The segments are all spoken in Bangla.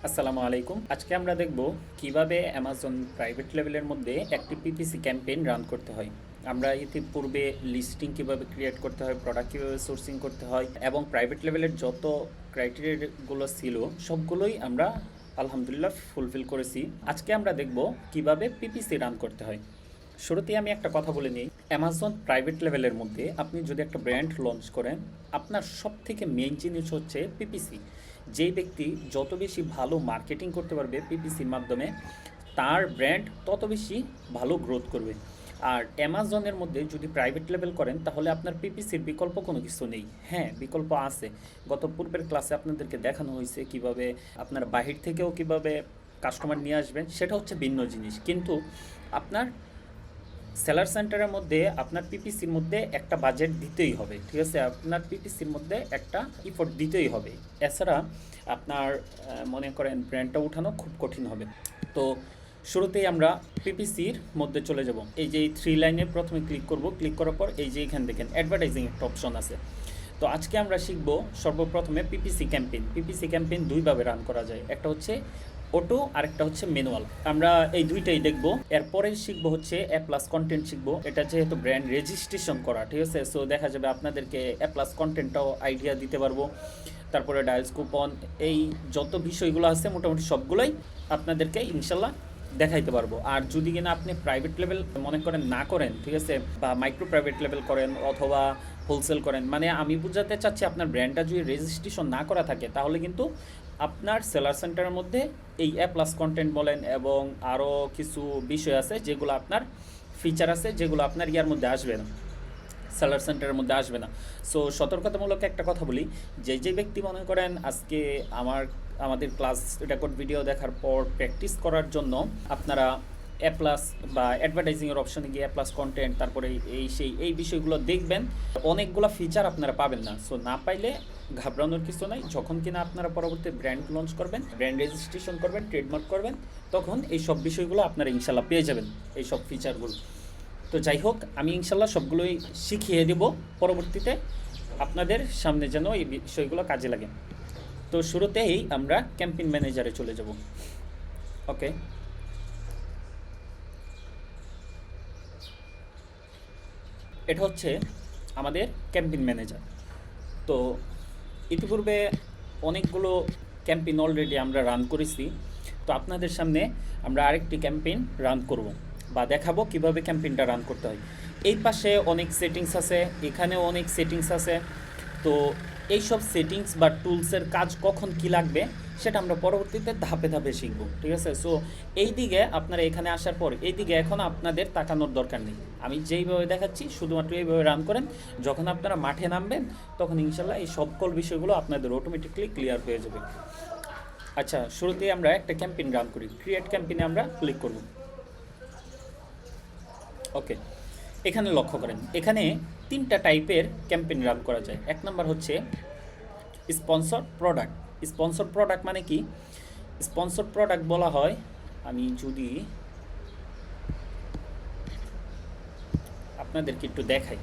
আসসালামু আলাইকুম। আজকে আমরা দেখব কিভাবে অ্যামাজন প্রাইভেট লেভেলের মধ্যে একটি পিপিসি ক্যাম্পেইন রান করতে হয়। আমরা ইতিপূর্বে লিস্টিং কিভাবে ক্রিয়েট করতে হয়, প্রোডাক্ট কীভাবে সোর্সিং করতে হয় এবং প্রাইভেট লেভেলের যত ক্রাইটেরিয়াগুলো ছিল সবগুলোই আমরা আলহামদুলিল্লাহ ফুলফিল করেছি। আজকে আমরা দেখব কিভাবে পিপিসি রান করতে হয়। শুরুতেই আমি একটা কথা বলে নিই, অ্যামাজন প্রাইভেট লেভেলের মধ্যে আপনি যদি একটা ব্র্যান্ড লঞ্চ করেন, আপনার সব থেকে মেইন জিনিস হচ্ছে পিপিসি। যেই ব্যক্তি যত বেশি ভালো মার্কেটিং করতে পারবে পিপিসির মাধ্যমে, তার ব্র্যান্ড তত বেশি ভালো গ্রোথ করবে। আর অ্যামাজনের মধ্যে যদি প্রাইভেট লেভেল করেন তাহলে আপনার পিপিসির বিকল্প কোনো কিছু নেই। হ্যাঁ, বিকল্প আছে। গত পূর্বের ক্লাসে আপনাদেরকে দেখানো হয়েছে কিভাবে আপনার বাহির থেকেও কিভাবে কাস্টমার নিয়ে আসবেন, সেটা হচ্ছে ভিন্ন জিনিস। কিন্তু আপনার সেলার সেন্টারের মধ্যে আপনার পিপিসির মধ্যে একটা বাজেট দিতেই হবে, ঠিক আছে? আপনার পিপিসির মধ্যে একটা ইফোর্ট দিতেই হবে। এছাড়া আপনার মনে করেন ব্র্যান্ডটা উঠানো খুব কঠিন হবে। তো শুরুতেই আমরা পিপিসির মধ্যে চলে যাব। এই যে এই থ্রি লাইনে প্রথমে ক্লিক করব। ক্লিক করার পর এই যে এখানে দেখেন অ্যাডভার্টাইজিং একটা অপশন আছে। তো আজকে আমরা শিখব সর্বপ্রথমে পিপিসি ক্যাম্পেইন। পিপিসি ক্যাম্পেইন দুইভাবে রান করা যায়, একটা হচ্ছে অটো আর একটা হচ্ছে ম্যানুয়াল। আমরা এই দুইটাই দেখব। এরপরে শিখবো হচ্ছে এ প্লাস কন্টেন্ট শিখবো। এটা যেহেতু ব্র্যান্ড রেজিস্ট্রেশন করা, ঠিক আছে? সো দেখা যাবে আপনাদেরকে এ প্লাস কন্টেন্টটাও আইডিয়া দিতে পারবো। তারপরে ডায়ালস কুপন, এই যত বিষয়গুলো আছে মোটামুটি সবগুলোই আপনাদেরকে ইনশাল্লাহ দেখাইতে পারবো। আর যদি কিনা আপনি প্রাইভেট লেভেল মনে করেন না করেন, ঠিক আছে, বা মাইক্রো প্রাইভেট লেভেল করেন অথবা হোলসেল করেন, মানে আমি বুঝাতে চাচ্ছি আপনার ব্র্যান্ডটা যদি রেজিস্ট্রেশন না করা থাকে তাহলে কিন্তু আপনার সেলার সেন্টারের মধ্যে এই এ প্লাস কন্টেন্ট বলেন এবং আরও কিছু বিষয় আছে যেগুলো আপনার ফিচার আছে যেগুলো আপনার ইয়ার মধ্যে আসবে না, সেলার সেন্টারের মধ্যে আসবে না। সো সতর্কতামূলক একটা কথা বলি, যে ব্যক্তি মনে করেন আজকে আমাদের ক্লাস রেকর্ড ভিডিও দেখার পর প্র্যাকটিস করার জন্য আপনারা এ প্লাস বা অ্যাডভার্টাইজিংয়ের অপশনে গিয়ে এ প্লাস কন্টেন্ট, তারপরে এই বিষয়গুলো দেখবেন, অনেকগুলো ফিচার আপনারা পাবেন না। সো না পাইলে ঘাবড়ানোর কিছু নাই। যখন কিনা আপনারা পরবর্তী ব্র্যান্ড লঞ্চ করবেন, ব্র্যান্ড রেজিস্ট্রেশন করবেন, ট্রেডমার্ক করবেন, তখন এই সব বিষয়গুলো আপনারা ইনশাল্লাহ পেয়ে যাবেন, এই সব ফিচারগুলো। তো যাই হোক, আমি ইনশাল্লাহ সবগুলোই শিখিয়ে দেব পরবর্তীতে আপনাদের সামনে, যেন এই বিষয়গুলো কাজে লাগে। তো শুরুতেই আমরা ক্যাম্পেইন ম্যানেজারে চলে যাব। ওকে, এটা হচ্ছে আমাদের ক্যাম্পেইন ম্যানেজার। তো ইতিপূর্বে অনেকগুলো ক্যাম্পেইন অলরেডি আমরা রান করেছি। তো আপনাদের সামনে আমরা আরেকটি ক্যাম্পেইন রান করব বা দেখাবো কিভাবে ক্যাম্পেইনটা রান করতে হয়। এই পাশে অনেক সেটিংস আছে, এখানেও অনেক সেটিংস আছে। তো এই সব সেটিংস বা টুলসের কাজ কখন কি লাগবে সেটা আমরা পরবর্তীতে ধাপে ধাপে শিখব, ঠিক আছে? সো এই দিকে আপনারা এখানে আসার পর এই দিকে এখন আপনাদের তাকানোর দরকার নেই। আমি যেইভাবে দেখাচ্ছি শুধুমাত্র এইভাবে রান করেন। যখন আপনারা মাঠে নামবেন তখন ইনশাল্লাহ এই সকল বিষয়গুলো আপনাদের অটোমেটিকলি ক্লিয়ার হয়ে যাবে। আচ্ছা, শুরুতেই আমরা একটা ক্যাম্পেইন রান করি। ক্রিয়েট ক্যাম্পেইনে আমরা ক্লিক করব। ওকে, এখানে লক্ষ্য করেন, এখানে তিনটা টাইপের ক্যাম্পেইন রান করা যায়। এক নম্বর হচ্ছে স্পন্সর প্রোডাক্ট। স্পন্সর প্রোডাক্ট মানে কি? স্পন্সর প্রোডাক্ট বলা হয়, আমি যদি আপনাদেরকে একটু দেখাই,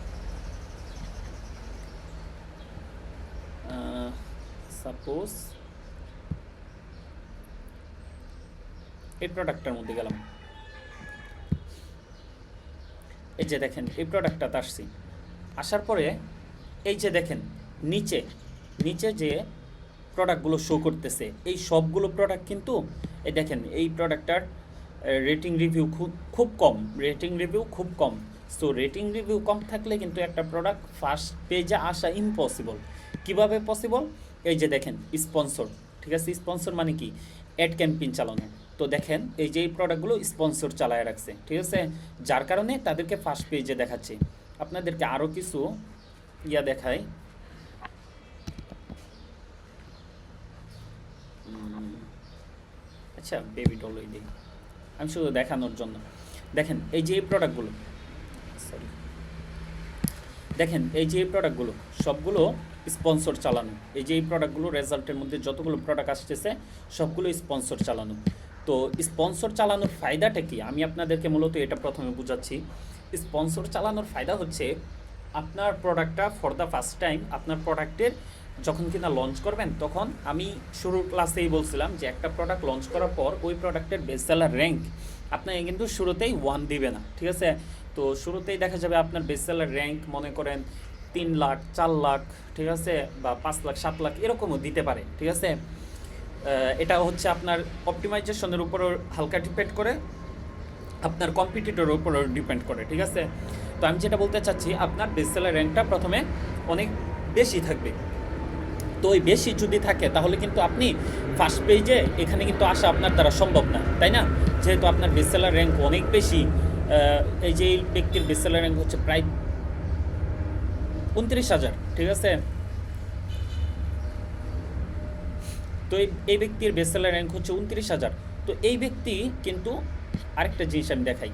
সাপোজ এই প্রোডাক্টটার মধ্যে গেলাম, এই যে দেখেন এই প্রোডাক্টটাতে আসছি। আসার পরে এই যে দেখেন নিচে নিচে যে প্রোডাক্টগুলো শো করতেছে, এই সবগুলো প্রোডাক্ট কিন্তু এই দেখেন এই প্রোডাক্টটার রেটিং রিভিউ খুব কম, রেটিং রিভিউ খুব কম। সো রেটিং রিভিউ কম থাকলে কিন্তু একটা প্রোডাক্ট ফার্স্ট পেজে আসা ইম্পসিবল। কিভাবে পসিবল? এই যে দেখেন স্পন্সর, ঠিক আছে? স্পন্সর মানে কি? অ্যাড ক্যাম্পেইন চালানো। তো দেখেন এই যে এই প্রোডাক্টগুলো স্পন্সর চালায় রাখছে, ঠিক আছে? যার কারণে তাদেরকে ফার্স্ট পেজে দেখাচ্ছে। আপনাদেরকে আরও কিছু ইয়া দেখায়। আচ্ছা, বেবি ডল ওই দিই, আমি শুধু দেখানোর জন্য। দেখেন এই যে এই প্রোডাক্টগুলো, সরি, দেখেন এই যে এই প্রোডাক্টগুলো সবগুলো স্পন্সর চালানো। এই যে এই প্রোডাক্টগুলো রেজাল্টের মধ্যে যতগুলো প্রোডাক্ট আসতেছে সবগুলো স্পন্সর চালানো। তো স্পন্সর চালানোর ফায়দাটা কি আমি আপনাদেরকে মূলত এটা প্রথমে বুঝাচ্ছি। স্পন্সর চালানোর ফায়দা হচ্ছে আপনার প্রোডাক্টটা ফর দ্য ফার্স্ট টাইম আপনার প্রোডাক্টের যখন কিনা লঞ্চ করবেন, তখন আমি শুরুর ক্লাসেই বলছিলাম যে একটা প্রোডাক্ট লঞ্চ করার পর ওই প্রোডাক্টের বেস্ট সেলার র্যাঙ্ক আপনাকে কিন্তু শুরুতেই 1 দিবে না, ঠিক আছে? তো শুরুতেই দেখা যাবে আপনার বেস্ট সেলার র্যাঙ্ক মনে করেন 3 লাখ, 4 লাখ, ঠিক আছে, বা 5 লাখ, 7 লাখ এরকমও দিতে পারে, ঠিক আছে? এটা হচ্ছে আপনার অপটিমাইজেশনের উপরও হালকা ডিপেন্ড করে, আপনার কম্পিটিটরের উপরও ডিপেন্ড করে, ঠিক আছে? তো আমি যেটা বলতে চাচ্ছি, আপনার বেস্ট সেলার র্যাঙ্কটা প্রথমে অনেক বেশি থাকবে। তো ওই বেশি যদি থাকে তাহলে কিন্তু আপনি ফার্স্ট পেজে এখানে কিন্তু আসা আপনার দ্বারা সম্ভব না, তাই না? যেহেতু আপনার বেস্ট সেলার র্যাঙ্ক অনেক বেশি, এই যে এই ব্যক্তির বেস্ট সেলার র্যাঙ্ক হচ্ছে প্রায় 29,000, ঠিক আছে? তো এই ব্যক্তির বেস্ট সেলার র্যাঙ্ক হচ্ছে 29,000। তো এই ব্যক্তি কিন্তু, আরেকটা জিনিস আমি দেখাই,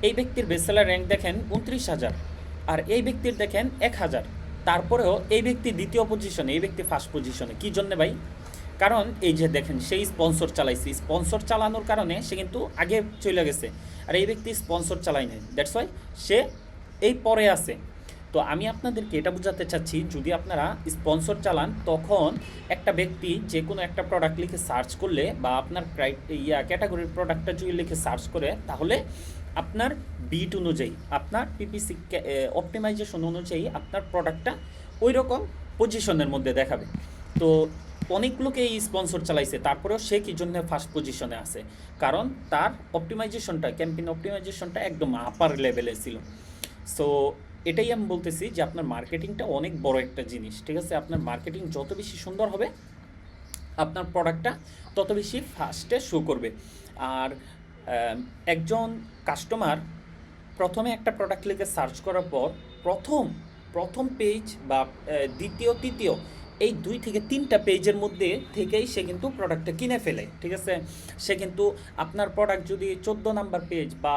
এই ব্যক্তির বেস্ট সেলার র্যাঙ্ক দেখেন 29,000, আর এই ব্যক্তির দেখেন 1,000। তারপরেও এই ব্যক্তি দ্বিতীয় পজিশনে, এই ব্যক্তি ফার্স্ট পজিশনে। কী জন্যে ভাই? কারণ এই যে দেখেন, সেই স্পন্সর চালাইছে, স্পন্সর চালানোর কারণে সে কিন্তু আগে চলে গেছে, আর এই ব্যক্তি স্পন্সর চালাই নাই, দ্যাটস ওয়াই সে এই পরে আছে। তো আমি আপনাদেরকে এটা বোঝাতে চাচ্ছি, যদি আপনারা স্পন্সর চালান, তখন একটা ব্যক্তি যে কোনো একটা প্রোডাক্ট লিখে সার্চ করলে, বা আপনার ক্যাটাগরির প্রোডাক্টটা যদি লিখে সার্চ করে, তাহলে আপনার বিট অনুযায়ী, আপনার পিপিসি অপটিমাইজেশন অনুযায়ী আপনার প্রোডাক্টটা ওই রকম পজিশনের মধ্যে দেখাবে। তো অনেক লোকে এই স্পন্সর চালাইছে, তারপরেও সে কি জন্য ফার্স্ট পজিশনে আছে? কারণ তার অপটিমাইজেশনটা, ক্যাম্পেইন অপটিমাইজেশনটা একদম আপার লেভেলে ছিল। সো এটাই আমি বলতেছি যে আপনার মার্কেটিংটা অনেক বড় একটা জিনিস, ঠিক আছে? আপনার মার্কেটিং যত বেশি সুন্দর হবে, আপনার প্রোডাক্টটা তত বেশি ফাস্টে শো করবে। আর একজন কাস্টমার প্রথমে একটা প্রোডাক্ট লিখে সার্চ করার পর প্রথম প্রথম পেজ বা দ্বিতীয়, তৃতীয়, এই 2 থেকে 3টা পেজের মধ্যে থেকেই সে কিন্তু প্রোডাক্টটা কিনে ফেলে, ঠিক আছে? সে কিন্তু আপনার প্রোডাক্ট যদি 14 নাম্বার পেজ বা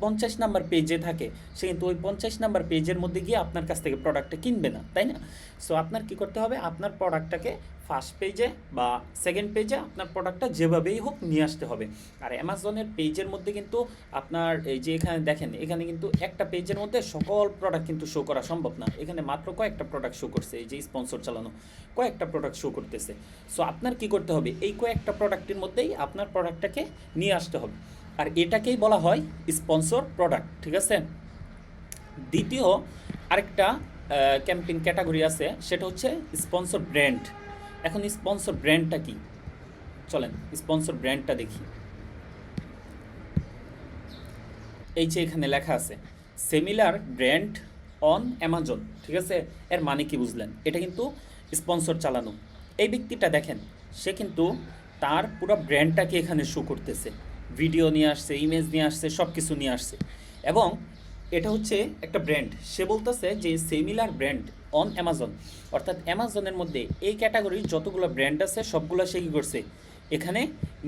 50 নাম্বার পেজে থাকে, সে কিন্তু ওই 50 নাম্বার পেজের মধ্যে গিয়ে আপনার কাছ থেকে প্রোডাক্টটা কিনবে না, তাই না? সো আপনার কি করতে হবে? আপনার প্রোডাক্টটাকে ফার্স্ট পেজে বা সেকেন্ড পেজে আপনার প্রোডাক্টটা যেভাবেই হোক নিয়ে আসতে হবে। আর অ্যামাজনের পেজের মধ্যে কিন্তু আপনার এই যে এখানে দেখেন, এখানে কিন্তু একটা পেজের মধ্যে সকল প্রোডাক্ট কিন্তু শো করা সম্ভব না। এখানে মাত্র কয়েকটা প্রোডাক্ট শো করছে, এই যে স্পন্সর চালানো কয়েকটা প্রোডাক্ট শো করতেছে। সো আপনার কি করতে হবে? এই কয়েকটা প্রোডাক্টের মধ্যেই আপনার প্রোডাক্টটাকে নিয়ে আসতে হবে, আর এটাকেই বলা হয় স্পন্সর প্রোডাক্ট, ঠিক আছে? দ্বিতীয় আরেকটা ক্যাম্পেইন ক্যাটাগরি আছে, সেটা হচ্ছে স্পন্সর ব্র্যান্ড। এখন স্পন্সর ব্র্যান্ডটা কি? চলেন স্পন্সর ব্র্যান্ডটা দেখি। এই যে এখানে লেখা আছে সিমিলার ব্র্যান্ড অন অ্যামাজন, ঠিক আছে? এর মানে কি বুঝলেন? এটা কিন্তু স্পন্সর চালানো। এই ব্যক্তিটা দেখেন, সে কিন্তু তার পুরো ব্র্যান্ডটাকে এখানে শো করতেছে, ভিডিও নিয়ে আসছে, ইমেজ নিয়ে আসছে, সব কিছু নিয়ে আসছে, এবং এটা হচ্ছে একটা ব্র্যান্ড। সে বলতেছে যে সিমিলার ব্র্যান্ড অন অ্যামাজন, অর্থাৎ অ্যামাজনের মধ্যে এই ক্যাটাগরির যতগুলো ব্র্যান্ড আছে সবগুলো সে কী করছে? এখানে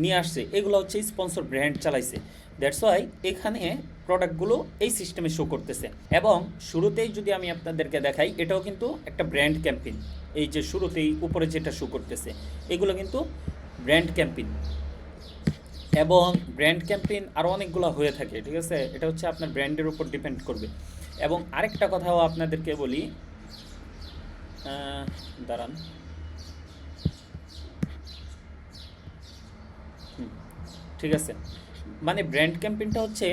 নিয়ে আসছে। এগুলো হচ্ছে স্পন্সর ব্র্যান্ড চালাইছে, দ্যাটস ওয়াই এখানে প্রোডাক্টগুলো এই সিস্টেমে শো করতেছে। এবং শুরুতেই যদি আমি আপনাদেরকে দেখাই, এটাও কিন্তু একটা ব্র্যান্ড ক্যাম্পেইন। এই যে শুরুতেই উপরে যেটা শো করতেছে, এগুলো কিন্তু ব্র্যান্ড ক্যাম্পেইন। এবং ব্র্যান্ড ক্যাম্পেইন আরও অনেকগুলো হয়ে থাকে, ঠিক আছে? এটা হচ্ছে আপনার ব্র্যান্ডের উপর ডিপেন্ড করবে। এবং আরেকটা কথাও আপনাদেরকে বলি, দাঁড়ান, ঠিক আছে, মানে ব্র্যান্ড ক্যাম্পেইনটা হচ্ছে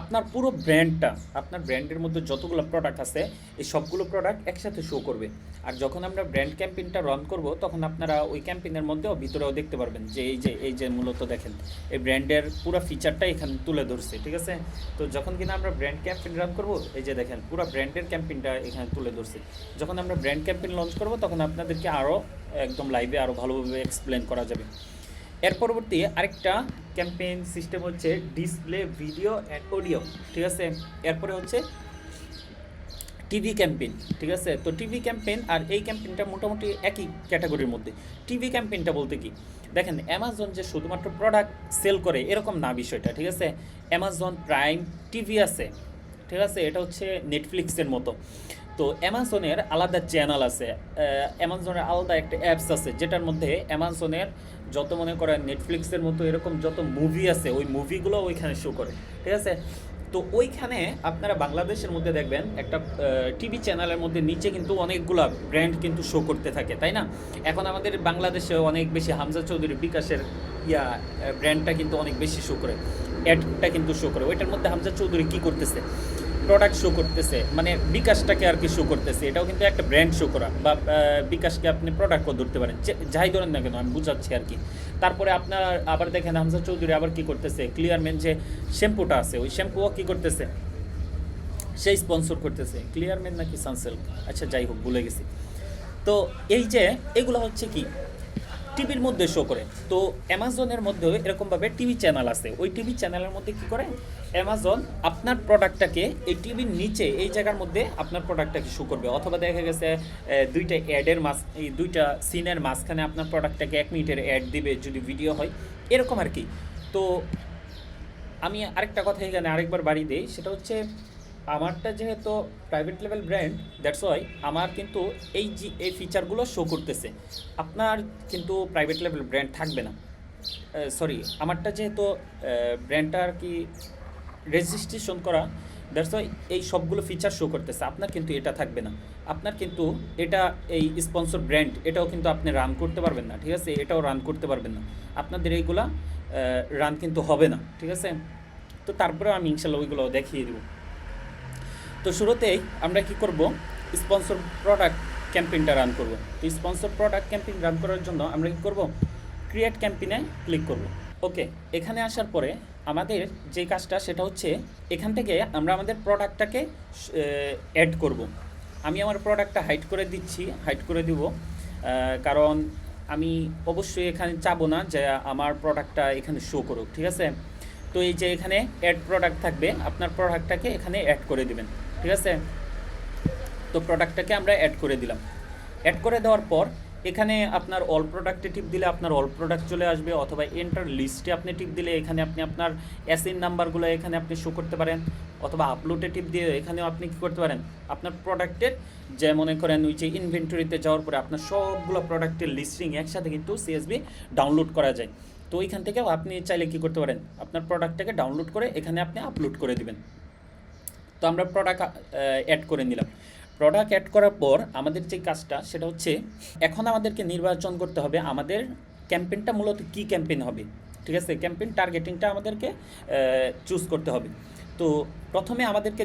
আপনার পুরো ব্র্যান্ডটা, আপনার ব্র্যান্ডের মধ্যে যতগুলো প্রোডাক্ট আছে এই সবগুলো প্রোডাক্ট একসাথে শো করবে। আর যখন আমরা ব্র্যান্ড ক্যাম্পেইনটা রান করব, তখন আপনারা ওই ক্যাম্পেইনের মধ্যেও ভিতরেও দেখতে পারবেন যে এই যে মূলত দেখেন এই ব্র্যান্ডের পুরো ফিচারটা এখানে তুলে ধরছে, ঠিক আছে? তো যখন কিনা আমরা ব্র্যান্ড ক্যাম্পেইন রান করব, এই যে দেখেন পুরো ব্র্যান্ডের ক্যাম্পেইনটা এখানে তুলে ধরছে। যখন আমরা ব্র্যান্ড ক্যাম্পেইন লঞ্চ করব, তখন আপনাদেরকে আরও একদম লাইভে আরও ভালোভাবে এক্সপ্লেন করা যাবে। এর পরবর্তী আরেকটা ক্যাম্পেইন সিস্টেম হচ্ছে ডিসপ্লে ভিডিও অ্যান্ড অডিও, ঠিক আছে? এরপরে হচ্ছে টিভি ক্যাম্পেইন, ঠিক আছে? তো টিভি ক্যাম্পেইন আর এই ক্যাম্পেইনটা মোটামুটি একই ক্যাটাগরির মধ্যে। টিভি ক্যাম্পেইনটা বলতে কি, দেখেন অ্যামাজন যে শুধুমাত্র প্রোডাক্ট সেল করে এরকম না বিষয়টা, ঠিক আছে? অ্যামাজন প্রাইম টিভি আছে, ঠিক আছে? এটা হচ্ছে নেটফ্লিক্সের মতো। তো অ্যামাজনের আলাদা চ্যানেল আছে, অ্যামাজনের আলাদা একটা অ্যাপস আছে, যেটার মধ্যে অ্যামাজনের যত মনে করেন নেটফ্লিক্সের মতো এরকম যত মুভি আছে, ওই মুভিগুলো ওইখানে শো করে, ঠিক আছে? তো ওইখানে আপনারা বাংলাদেশের মধ্যে দেখবেন একটা টিভি চ্যানেলের মধ্যে নিচে কিন্তু অনেকগুলা ব্র্যান্ড কিন্তু শো করতে থাকে, তাই না? এখন আমাদের বাংলাদেশে অনেক বেশি হামজা চৌধুরী বিকাশের ব্র্যান্ডটা কিন্তু অনেক বেশি শো করে, অ্যাডটা কিন্তু শো করে। ওইটার মধ্যে হামজা চৌধুরী কী করতেছে, প্রোডাক্ট শো করতেছে, মানে বিকাশটাকে আর কি শো করতেছে, এটাও কিন্তু একটা ব্র্যান্ড শো করা, বা বিকাশকে আপনি প্রোডাক্টও ধরতে পারেন, যাই ধরেন না কেন, আমি বুঝাচ্ছি আর কি। তারপরে আপনার আবার দেখেন হামজা চৌধুরী আবার কি করতেছে, ক্লিয়ারম্যান যে শ্যাম্পুটা আছে ওই শ্যাম্পুও কী করতেছে, সেই স্পন্সর করতেছে, ক্লিয়ারম্যান নাকি সানসিল্ক, আচ্ছা যাই হোক ভুলে গেছি। তো এই যে এগুলো হচ্ছে কি টিভির মধ্যে শো করে। তো অ্যামাজনের মধ্যেও এরকমভাবে টিভি চ্যানেল আছে, ওই টিভি চ্যানেলের মধ্যে কি করে অ্যামাজন আপনার প্রোডাক্টটাকে এই টিভির নিচে এই জায়গার মধ্যে আপনার প্রোডাক্টটাকে শো করবে, অথবা দেখা গেছে দুইটা অ্যাডের এই দুইটা সিনের মাঝখানে আপনার প্রোডাক্টটাকে 1 মিনিটের অ্যাড দিবে যদি ভিডিও হয়, এরকম আর কি। তো আমি আরেকটা কথা এখানে আরেকবার বাড়ি দিই, সেটা হচ্ছে আমারটা যেহেতু private level brand, that's why আমার কিন্তু এই ফিচারগুলো শো করতেছে। আপনার কিন্তু প্রাইভেট লেভেল ব্র্যান্ড থাকবে না, সরি আমারটা যেহেতু ব্র্যান্ডটা আর কি রেজিস্ট্রেশন করা, দ্যাটস ওয়াই এই সবগুলো ফিচার শো করতেছে। আপনার কিন্তু এটা থাকবে না, আপনার কিন্তু এটা এই স্পন্সর ব্র্যান্ড এটাও কিন্তু আপনি রান করতে পারবেন না, ঠিক আছে? এটাও রান করতে পারবেন না, আপনাদের এইগুলা রান কিন্তু হবে না, ঠিক আছে? তো তারপরেও আমি ইনশাল্লাহ ওইগুলো দেখিয়ে দেবো। তো শুরুতেই আমরা কি করব, স্পন্সর প্রোডাক্ট ক্যাম্পেইনটা রান করব। তো স্পন্সর প্রোডাক্ট ক্যাম্পেইন রান করার জন্য আমরা কি করব, ক্রিয়েট ক্যাম্পেইনে ক্লিক করব। ওকে, এখানে আসার পরে আমাদের যে কাজটা সেটা হচ্ছে এখান থেকে আমরা আমাদের প্রোডাক্টটাকে অ্যাড করব। আমি আমার প্রোডাক্টটা হাইড করে দিচ্ছি, হাইড করে দিব, কারণ আমি অবশ্যই এখানে চাবো না যে আমার প্রোডাক্টটা এখানে শো করুক, ঠিক আছে? তো এই যে এখানে অ্যাড প্রোডাক্ট থাকবে, আপনার প্রোডাক্টটাকে এখানে অ্যাড করে দিবেন, ঠিক আছে? তো প্রোডাক্টটাকে আমরা অ্যাড করে দিলাম। অ্যাড করে দেওয়ার পর এখানে আপনার অল প্রোডাক্টে টিপ দিলে আপনার অল প্রোডাক্ট চলে আসবে, অথবা এন্টার লিস্টে আপনি টিপ দিলে এখানে আপনি আপনার এসএন নাম্বারগুলো এখানে আপনি শো করতে পারেন, অথবা আপলোডে টিপ দিয়ে এখানেও আপনি কী করতে পারেন, আপনার প্রোডাক্টের যে মনে করেন ওই যে ইনভেন্টরিতে যাওয়ার পরে আপনার সবগুলো প্রোডাক্টের লিস্টিং একসাথে কিন্তু সিএসভি ডাউনলোড করা যায়। তো ওইখান থেকেও আপনি চাইলে কী করতে পারেন, আপনার প্রোডাক্টটাকে ডাউনলোড করে এখানে আপনি আপলোড করে দিবেন। তো আমরা প্রোডাক্ট অ্যাড করে নিলাম। প্রোডাক্ট অ্যাড করার পর আমাদের যে কাজটা সেটা হচ্ছে এখন আমাদেরকে নির্বাচন করতে হবে আমাদের ক্যাম্পেইনটা মূলত কী ক্যাম্পেইন হবে, ঠিক আছে? ক্যাম্পেইন টার্গেটিংটা আমাদেরকে চুজ করতে হবে। তো প্রথমে আমাদেরকে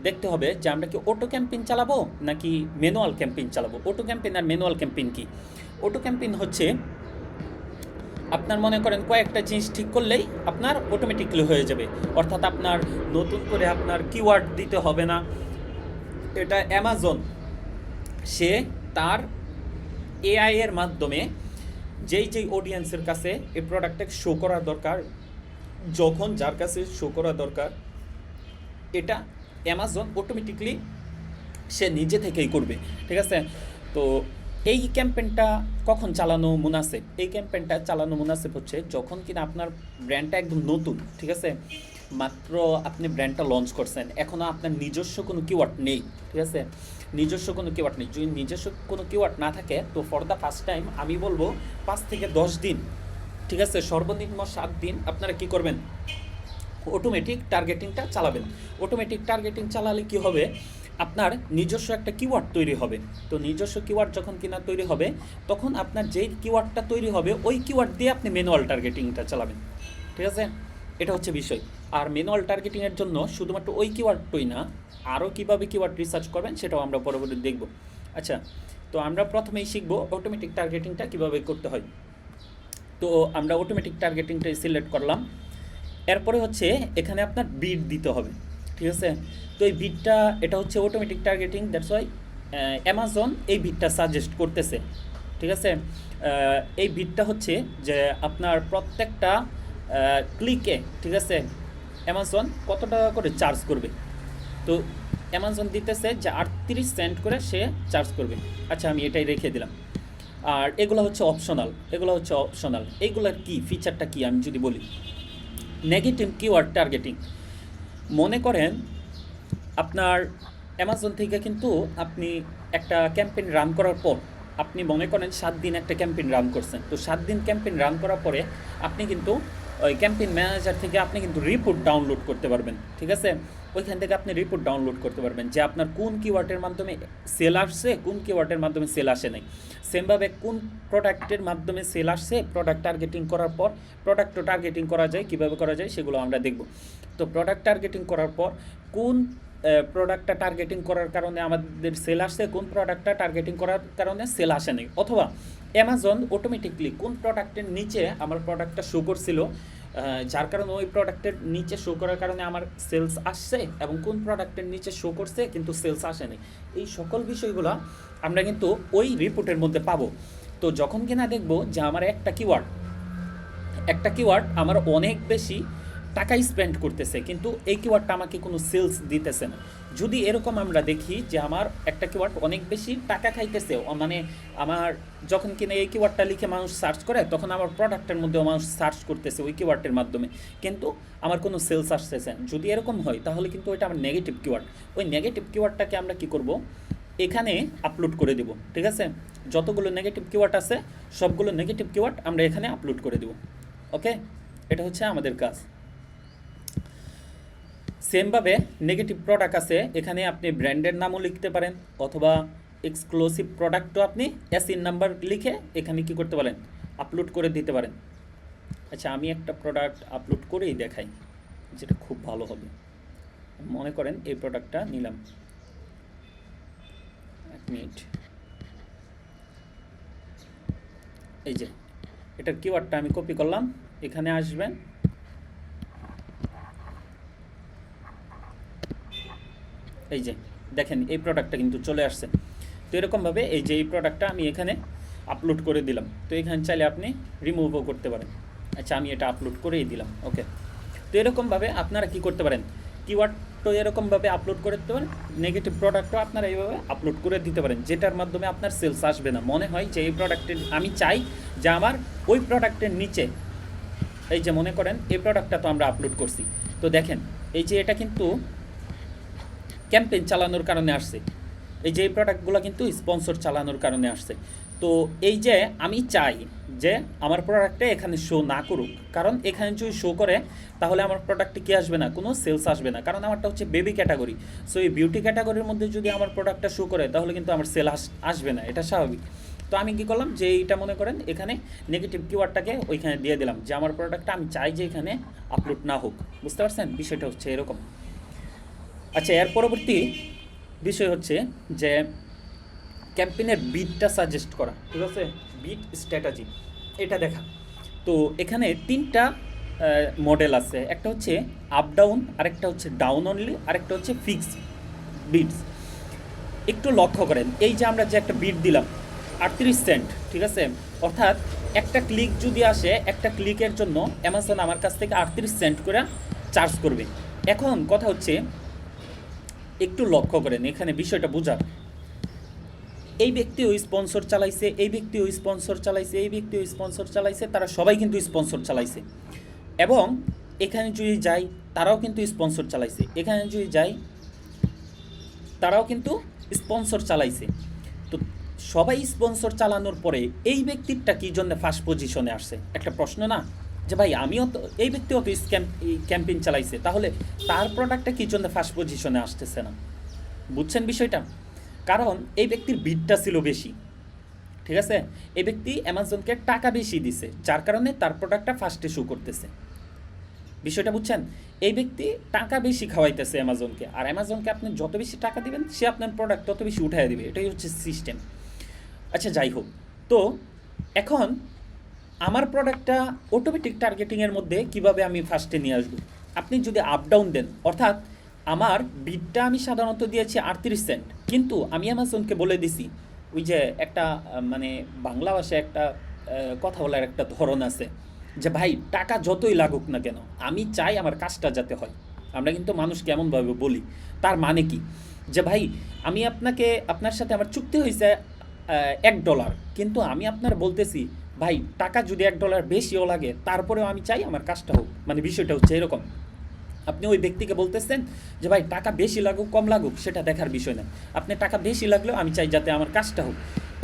দেখতে হবে যে আমরা কি অটো ক্যাম্পেইন চালাবো নাকি ম্যানুয়াল ক্যাম্পেইন চালাবো। অটো ক্যাম্পেইন আর ম্যানুয়াল ক্যাম্পেইন কি? অটো ক্যাম্পেইন হচ্ছে আপনার মনে করেন কয়েকটা জিনিস ঠিক করলেই আপনার অটোমেটিকলি হয়ে যাবে, অর্থাৎ আপনার নতুন করে আপনার কিওয়ার্ড দিতে হবে না। এটা অ্যামাজন সে তার এআই এর মাধ্যমে যেই অডিয়েন্সের কাছে এই প্রোডাক্টটাকে শো করা দরকার, যখন যার কাছে শো করা দরকার, এটা অ্যামাজন অটোমেটিকলি সে নিজে থেকেই করবে, ঠিক আছে? তো এই ক্যাম্পেইনটা কখন চালানো মুনাসেব? এই ক্যাম্পেইনটা চালানো মুনাসেব হচ্ছে যখন কিনা আপনার ব্র্যান্ডটা একদম নতুন, ঠিক আছে? মাত্র আপনি ব্র্যান্ডটা লঞ্চ করছেন, এখনও আপনার নিজস্ব কোনো কিওয়ার্ড নেই, ঠিক আছে? নিজস্ব কোনো কিওয়ার্ড নেই। যদি নিজস্ব কোনো কিওয়ার্ড না থাকে তো ফর দ্য ফার্স্ট টাইম আমি বলবো 5 থেকে 10 দিন, ঠিক আছে, সর্বনিম্ন 7 দিন আপনারা কি করবেন, অটোমেটিক টার্গেটিংটা চালাবেন। অটোমেটিক টার্গেটিং চালালে কি হবে, আপনার নিজস্ব একটা কিওয়ার্ড তৈরি হবে। তো নিজস্ব কিওয়ার্ড যখন কিনা তৈরি হবে তখন আপনার যেই কিওয়ার্ডটা তৈরি হবে ওই কিওয়ার্ড দিয়ে আপনি ম্যানুয়াল টার্গেটিংটা চালাবেন, ঠিক আছে? এটা হচ্ছে বিষয়। আর ম্যানুয়াল টার্গেটিংয়ের জন্য শুধুমাত্র ওই কিওয়ার্ডটাই না, আরও কীভাবে কিওয়ার্ড রিসার্চ করবেন সেটাও আমরা পরবর্তীতে দেখব। আচ্ছা, তো আমরা প্রথমেই শিখব অটোমেটিক টার্গেটিংটা কীভাবে করতে হয়। তো আমরা অটোমেটিক টার্গেটিংটাই সিলেক্ট করলাম। এরপরে হচ্ছে এখানে আপনার বিট দিতে হবে, ঠিক আছে? তো এই বিটটা এটা হচ্ছে automatic targeting, that's why Amazon এই বিটটা সাজেস্ট করতেছে, ঠিক আছে? এই বিটটা হচ্ছে যে আপনার প্রত্যেকটা ক্লিকে, ঠিক আছে, অ্যামাজন কত টাকা করে চার্জ করবে। তো অ্যামাজন দিতেছে যে 38 সেন্ট করে সে চার্জ করবে। আচ্ছা, আমি এটাই রেখে দিলাম। আর এগুলো হচ্ছে অপশনাল, এইগুলোর কি ফিচারটা কি আমি যদি বলি, নেগেটিভ কিওয়ার্ড টার্গেটিং। মনে করেন আপনার অ্যামাজন থেকে কিন্তু আপনি একটা ক্যাম্পেইন রান করার পর আপনি মনে করেন 7 দিন একটা ক্যাম্পেইন রান করছেন। তো 7 দিন ক্যাম্পেইন রান করার পরে আপনি কিন্তু ওই ক্যাম্পেইন ম্যানেজার থেকে আপনি কিন্তু রিপোর্ট ডাউনলোড করতে পারবেন, ঠিক আছে? ওইখান থেকে আপনি রিপোর্ট ডাউনলোড করতে পারবেন যে আপনার কোন কিওয়ার্ডের মাধ্যমে সেল আসছে, কোন কিওয়ার্ডের মাধ্যমে সেল আসে নাই। সেমভাবে কোন প্রোডাক্টের মাধ্যমে সেল আসছে, প্রোডাক্ট টার্গেটিং করার পর প্রোডাক্টও টার্গেটিং করা যায়, কীভাবে করা যায় সেগুলো আমরা দেখব। তো প্রোডাক্ট টার্গেটিং করার পর কোন প্রোডাক্টটা টার্গেটিং করার কারণে আমাদের সেল আসছে, কোন প্রোডাক্টটা টার্গেটিং করার কারণে সেল আসে নাই, অথবা অ্যামাজন অটোমেটিকলি কোন প্রোডাক্টের নিচে আমার প্রোডাক্টটা শো করছিল, যার কারণে ওই প্রোডাক্টের নিচে শো করার কারণে আমার সেলস আসছে, এবং কোন প্রোডাক্টের নিচে শো করছে কিন্তু সেলস আসেনি। এই সকল বিষয়গুলো আমরা কিন্তু ওই রিপোর্টের মধ্যে পাবো। তো যখন কিনা দেখব যে আমার একটা কিওয়ার্ড আমার অনেক বেশি টাকা স্পেন্ড করতেছে, কিন্তু এই কিওয়ার্ডটা আমাকে কোনো সেলস দিতেছে না, যদি এরকম আমরা দেখি যে আমার একটা কিওয়ার্ড অনেক বেশি টাকা খাইতেছে, মানে আমার যখন কিনা এই কিওয়ার্ডটা লিখে মানুষ সার্চ করে, তখন আমার প্রোডাক্টের মধ্যেও মানুষ সার্চ করতেছে ওই কিওয়ার্ডের মাধ্যমে, কিন্তু আমার কোনো সেলস আসতেছে, যদি এরকম হয় তাহলে কিন্তু ওইটা আমার নেগেটিভ কিওয়ার্ড। ওই নেগেটিভ কিওয়ার্ডটাকে আমরা কি করব, এখানে আপলোড করে দেব, ঠিক আছে? যতগুলো নেগেটিভ কিওয়ার্ড আছে সবগুলো নেগেটিভ কিওয়ার্ড আমরা এখানে আপলোড করে দেব। ওকে, এটা হচ্ছে আমাদের কাজ। সেমভাবে নেগেটিভ প্রোডাক্ট আছে, এখানে আপনি ব্র্যান্ডের নামও লিখতে পারেন, অথবা এক্সক্লুসিভ প্রোডাক্টও আপনি এসিন নাম্বার লিখে এখানে কি করতে পারেন, আপলোড করে দিতে পারেন। আচ্ছা, আমি একটা প্রোডাক্ট আপলোড করেই দেখাই, যেটা খুব ভালো হবে। মনে করেন এই প্রোডাক্টটা নিলাম, এক মিনিট, এই যে এটার কিওয়ার্ডটা আমি কপি করলাম, এখানে আসবেন, এই যে দেখেন এই প্রোডাক্টটা কিন্তু চলে আসছে। তো এরকমভাবে এই যে এই প্রোডাক্টটা আমি এখানে আপলোড করে দিলাম, তো এখানে চাইলে আপনি রিমুভও করতে পারেন। আচ্ছা, আমি এটা আপলোড করেই দিলাম। ওকে, তো এরকমভাবে আপনারা কি করতে পারেন, কিওয়ার্ড তো এরকমভাবে আপলোড করে দিতে পারেন, নেগেটিভ প্রোডাক্টও আপনারা এইভাবে আপলোড করে দিতে পারেন, যেটার মাধ্যমে আপনার সেলস আসবে না। মনে হয় যে এই প্রোডাক্টের আমি চাই যে আমার ওই প্রোডাক্টের নিচে, এই যে মনে করেন এই প্রোডাক্টটা তো আমরা আপলোড করছি, তো দেখেন এই যে এটা কিন্তু ক্যাম্পেইন চালানোর কারণে আসছে, এই যে এই প্রোডাক্টগুলো কিন্তু স্পন্সর চালানোর কারণে আসছে। তো এই যে আমি চাই যে আমার প্রোডাক্টটা এখানে শো না করুক, কারণ এখানে যদি শো করে তাহলে আমার প্রোডাক্টে কি আসবে না, কোনো সেলস আসবে না, কারণ আমারটা হচ্ছে বেবি ক্যাটাগরি। সো এই বিউটি ক্যাটাগরির মধ্যে যদি আমার প্রোডাক্টটা শো করে তাহলে কিন্তু আমার সেল আসবে না, এটা স্বাভাবিক। তো আমি কী করলাম, যে এইটা মনে করেন এখানে নেগেটিভ কিওয়ার্ডটাকে ওইখানে দিয়ে দিলাম, যে আমার প্রোডাক্টটা আমি চাই যে এখানে আপলোড না হোক। বুঝতে পারছেন, বিষয়টা হচ্ছে এরকম। আচ্ছা, এর পরবর্তী বিষয় হচ্ছে যে ক্যাম্পেইনের বিটটা সাজেস্ট করা, ঠিক আছে? বিট স্ট্র্যাটেজি এটা দেখা। তো এখানে তিনটা মডেল আছে, একটা হচ্ছে আপ ডাউন, আরেকটা হচ্ছে ডাউন অনলি, আরেকটা হচ্ছে ফিক্স বিটস। একটু লক্ষ্য করেন, এই যে আমরা যে একটা বিট দিলাম 38 সেন্ট, ঠিক আছে? অর্থাৎ একটা ক্লিক যদি আসে, একটা ক্লিকের জন্য অ্যামাজন আমার কাছ থেকে 38 সেন্ট করে চার্জ করবে। এখন কথা হচ্ছে, একটু লক্ষ্য করেন এখানে বিষয়টা বোঝার, এই ব্যক্তি ওই স্পন্সর চালাইছে, এই ব্যক্তি ওই স্পন্সর চালাইছে, এই ব্যক্তি ওই স্পন্সর চালাইছে, তারা সবাই কিন্তু স্পন্সর চালাইছে। এবং এখানে যদি যাই তারাও কিন্তু স্পন্সর চালাইছে, এখানে যদি যাই তারাও কিন্তু স্পন্সর চালাইছে। তো সবাই স্পন্সর চালানোর পরে এই ব্যক্তিরটা কী জন্য ফার্স্ট পজিশনে আসছে, একটা প্রশ্ন না? যে ভাই আমিও তো, এই ব্যক্তিও তো ক্যাম্পেইন চালাইছে, তাহলে তার প্রোডাক্টটা কী জন্য ফার্স্ট পজিশনে আসতেছে না? বুঝছেন বিষয়টা? কারণ এই ব্যক্তির বিটটা ছিল বেশি, ঠিক আছে? এই ব্যক্তি অ্যামাজনকে টাকা বেশি দিছে, যার কারণে তার প্রোডাক্টটা ফার্স্টে শো করতেছে। বিষয়টা বুঝছেন? এই ব্যক্তি টাকা বেশি খাওয়াইতেছে অ্যামাজনকে, আর অ্যামাজনকে আপনি যত বেশি টাকা দিবেন সে আপনার প্রোডাক্ট তত বেশি উঠাই দিবে, এটাই হচ্ছে সিস্টেম। আচ্ছা, যাই হোক, তো এখন আমার প্রোডাক্টটা অটোমেটিক টার্গেটিংয়ের মধ্যে কিভাবে আমি ফার্স্টে নিয়ে আসবো? আপনি যদি আপ ডাউন দেন, অর্থাৎ আমার বিটটা আমি সাধারণত দিয়েছি 38 সেন্ট, কিন্তু আমি অ্যামাজনকে বলে দিছি, ওই যে একটা মানে বাংলা ভাষায় একটা কথা বলার একটা ধরন আছে, যে ভাই টাকা যতই লাগুক না কেন আমি চাই আমার কাজটা যাতে হয়। আমরা কিন্তু মানুষ কেমনভাবে বলি, তার মানে কি, যে ভাই আমি আপনার সাথে আমার চুক্তি হয়েছে $1, কিন্তু আমি আপনার বলতেছি ভাই টাকা যদি $1 বেশিও লাগে তারপরেও আমি চাই আমার কাজটা হোক। মানে বিষয়টা হচ্ছে এরকম, আপনি ওই ব্যক্তিকে বলতেছেন যে ভাই টাকা বেশি লাগুক কম লাগুক সেটা দেখার বিষয় না, আপনি টাকা বেশি লাগলেও আমি চাই যাতে আমার কাজটা হোক।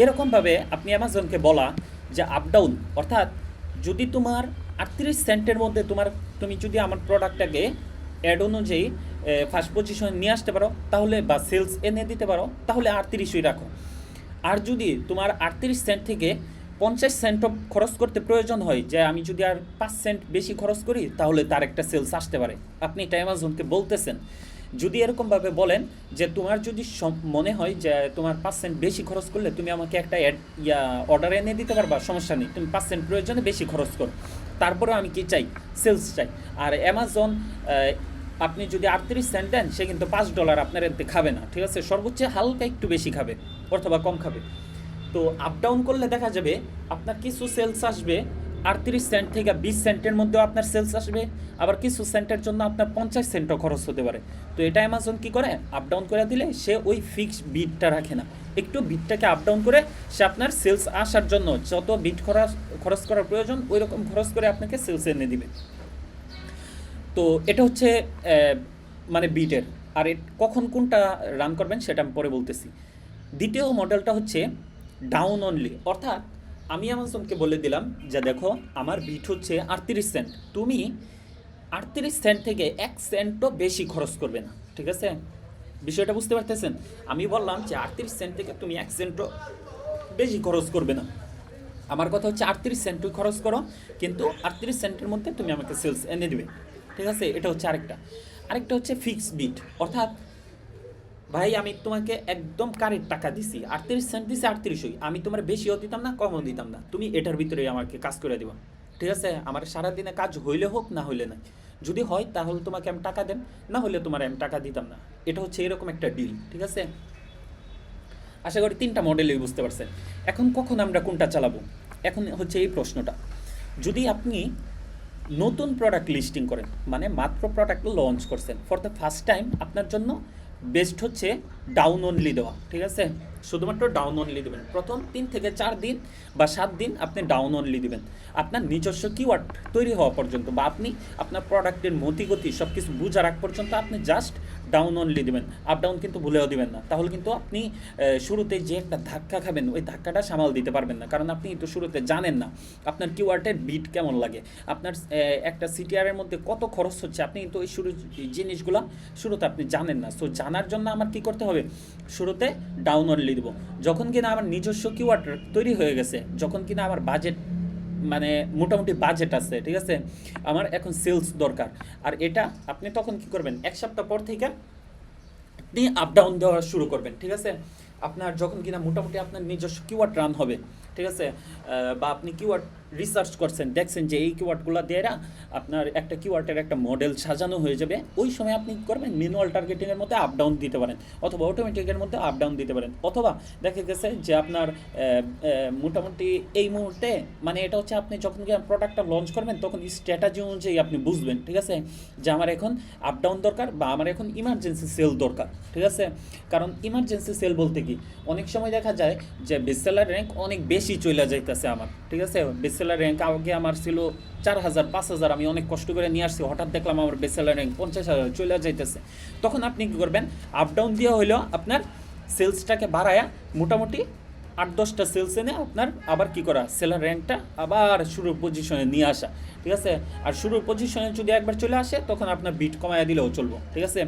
এরকমভাবে আপনি অ্যামাজনকে বলা যে আপ ডাউন, অর্থাৎ যদি তোমার 38 সেন্টের মধ্যে তুমি যদি আমার প্রোডাক্টটাকে অ্যাড অনুযায়ী ফার্স্ট পজিশনে নিয়ে আসতে পারো তাহলে, বা সেলস এনে দিতে পারো তাহলে 38ই রাখো। আর যদি তোমার 38 সেন্ট থেকে 50 সেন্টও খরচ করতে প্রয়োজন হয়, যে আমি যদি আর 5 সেন্ট বেশি খরচ করি তাহলে তার একটা সেলস আসতে পারে, আপনি এটা অ্যামাজনকে বলতেছেন। যদি এরকমভাবে বলেন যে তোমার যদি মনে হয় যে তোমার 5 সেন্ট বেশি খরচ করলে তুমি আমাকে একটা অর্ডার এনে দিতে পারবা, সমস্যা নেই, তুমি 5 সেন্ট প্রয়োজনে বেশি খরচ করো, তারপরে আমি কি চাই, সেলস চাই। আর অ্যামাজন আপনি যদি 38 সেন্ট দেন সে কিন্তু $5 আপনার এতে খাবে না, ঠিক আছে, সর্বোচ্চ হালকা একটু বেশি খাবে অথবা কম খাবে। তো আপ ডাউন করলে দেখা যাবে আপনার কিছু সেলস আসবে 38 সেন্ট থেকে 20 সেন্টের মধ্যেও আপনার সেলস আসবে, আবার কিছু সেন্টের জন্য আপনার 50 সেন্টও খরচ হতে পারে। তো এটা অ্যামাজন কী করে, আপ ডাউন করে দিলে সে ওই ফিক্সড বিটটা রাখে না, একটু বিটটাকে আপ ডাউন করে সে আপনার সেলস আসার জন্য যত বিট খরচ করার প্রয়োজন ওই রকম খরচ করে আপনাকে সেলস এনে দিবে। তো এটা হচ্ছে মানে বিটের। আর কখন কোনটা রান করবেন সেটা আমি পরে বলতেছি। দ্বিতীয় মডেলটা হচ্ছে ডাউন অনলি, অর্থাৎ আমি অ্যামাজনকে বলে দিলাম যে দেখো আমার বিট হচ্ছে 38 সেন্ট, তুমি 38 সেন্ট থেকে 1 সেন্টও বেশি খরচ করবে না, ঠিক আছে, বিষয়টা বুঝতে পারতেছেন। আমি বললাম যে 38 সেন্ট থেকে তুমি 1 সেন্টও বেশি খরচ করবে না, আমার কথা হচ্ছে 38 সেন্টই খরচ করো, কিন্তু 38 সেন্টের মধ্যে তুমি আমাকে সেলস এনে দিবে, ঠিক আছে। এটা হচ্ছে আরেকটা হচ্ছে ফিক্সড বিট, অর্থাৎ ভাই আমি তোমাকে একদম কারেক্ট টাকা দিছি, 38 সেন্ট দিছি, 38ই, আমি তোমার বেশিও দিতাম না কমও দিতাম না, তুমি এটার ভিতরে আমাকে কাজ করে দিবা, ঠিক আছে। আমার সারাদিনে কাজ হইলে হোক না হইলে না, যদি হয় তাহলে তোমাকে আমি টাকা দেন, না হলে তোমার আমি টাকা দিতাম না। এটা হচ্ছে এরকম একটা ডিল, ঠিক আছে। আশা করি 3টা মডেলই বুঝতে পারছেন। এখন কখন আমরা কোনটা চালাবো, এখন হচ্ছে এই প্রশ্নটা। যদি আপনি নতুন প্রোডাক্ট লিস্টিং করেন, মানে মাত্র প্রোডাক্ট লঞ্চ করছেন ফর দ্য ফার্স্ট টাইম, আপনার জন্য বেস্ট হচ্ছে ডাউন অনলি দেওয়া, ঠিক আছে। শুধুমাত্র ডাউন অনলি দেবেন প্রথম 3 থেকে 4 দিন বা 7 দিন, আপনি ডাউন অনলি দিবেন আপনার নিজস্ব কিওয়ার্ড তৈরি হওয়া পর্যন্ত, বা আপনি আপনার প্রোডাক্টের মতিগতি সব কিছু বুঝার আগ পর্যন্ত আপনি জাস্ট ডাউন অনলি দিবেন, আপ ডাউন কিন্তু ভুলেও দিবেন না, তাহলে কিন্তু আপনি শুরুতে যে একটা ধাক্কা খাবেন ওই ধাক্কাটা সামাল দিতে পারবেন না, কারণ আপনি তো শুরুতে জানেন না আপনার কিওয়ার্ডের বিট কেমন লাগে, আপনার একটা সিটিআরের মধ্যে কত খরচ হচ্ছে, আপনি কিন্তু ওই জিনিসগুলো শুরুতে আপনি জানেন না। সো জানার জন্য আমার কি করতে হবে, শুরুতে ডাউন অনলি দেবো। যখন কিনা আমার নিজস্ব কিওয়ার্ড তৈরি হয়ে গেছে, যখন কিনা আমার বাজেট মানে মোটামুটি বাজেট আছে, ঠিক আছে, আমার এখন সেলস দরকার, আর এটা আপনি তখন কি করবেন, 1 সপ্তাহ পর থেকে আপনি আপ ডাউন দেওয়া শুরু করবেন, ঠিক আছে। আপনার যখন কিনা মোটামুটি আপনার নিজস্ব কিওয়ার্ড রান হবে, ঠিক আছে, বা আপনি কিওয়ার্ড রিসার্চ করছেন, দেখছেন যে এই কিওয়ার্ডগুলো দিয়ে আপনার একটা কিওয়ার্ডের একটা মডেল সাজানো হয়ে যাবে, ওই সময় আপনি কী করবেন, ম্যানুয়াল টার্গেটিংয়ের মধ্যে আপ ডাউন দিতে পারেন, অথবা অটোমেটিকের মধ্যে আপ ডাউন দিতে পারেন, অথবা দেখা গেছে যে আপনার মোটামুটি এই মুহূর্তে মানে এটা হচ্ছে আপনি যখন কি প্রোডাক্টটা লঞ্চ করবেন তখন স্ট্র্যাটাজি অনুযায়ী আপনি বুঝবেন, ঠিক আছে, যে আমার এখন আপ ডাউন দরকার বা আমার এখন ইমার্জেন্সি সেল দরকার, ঠিক আছে। কারণ ইমার্জেন্সি সেল বলতে কি, অনেক সময় দেখা যায় যে বেস্টসেলার র্যাঙ্ক অনেক বেশি চলে যাইতেছে আমার, ঠিক আছে, বেস্টসেলার র্যাঙ্ক আগে আমার ছিল 4000 5000, আমি অনেক কষ্ট করে নিয়ে আসছি, হঠাৎ দেখলাম আমার বেস্টসেলার র্যাঙ্ক 50,000 চলে যাইতেছে, তখন আপনি কী করবেন, আপ ডাউন দিয়ে হইলেও আপনার সেলসটাকে বাড়ায়া মোটামুটি 8-10টা সেলস এনে আপনার আবার কি করা, সেলার র্যাঙ্কটা আবার শুরুর পজিশনে নিয়ে আসা, ঠিক আছে। আর শুরুর পজিশনে যদি একবার চলে আসে তখন আপনার বিট কমায়া দিলেও চলবো, ঠিক আছে।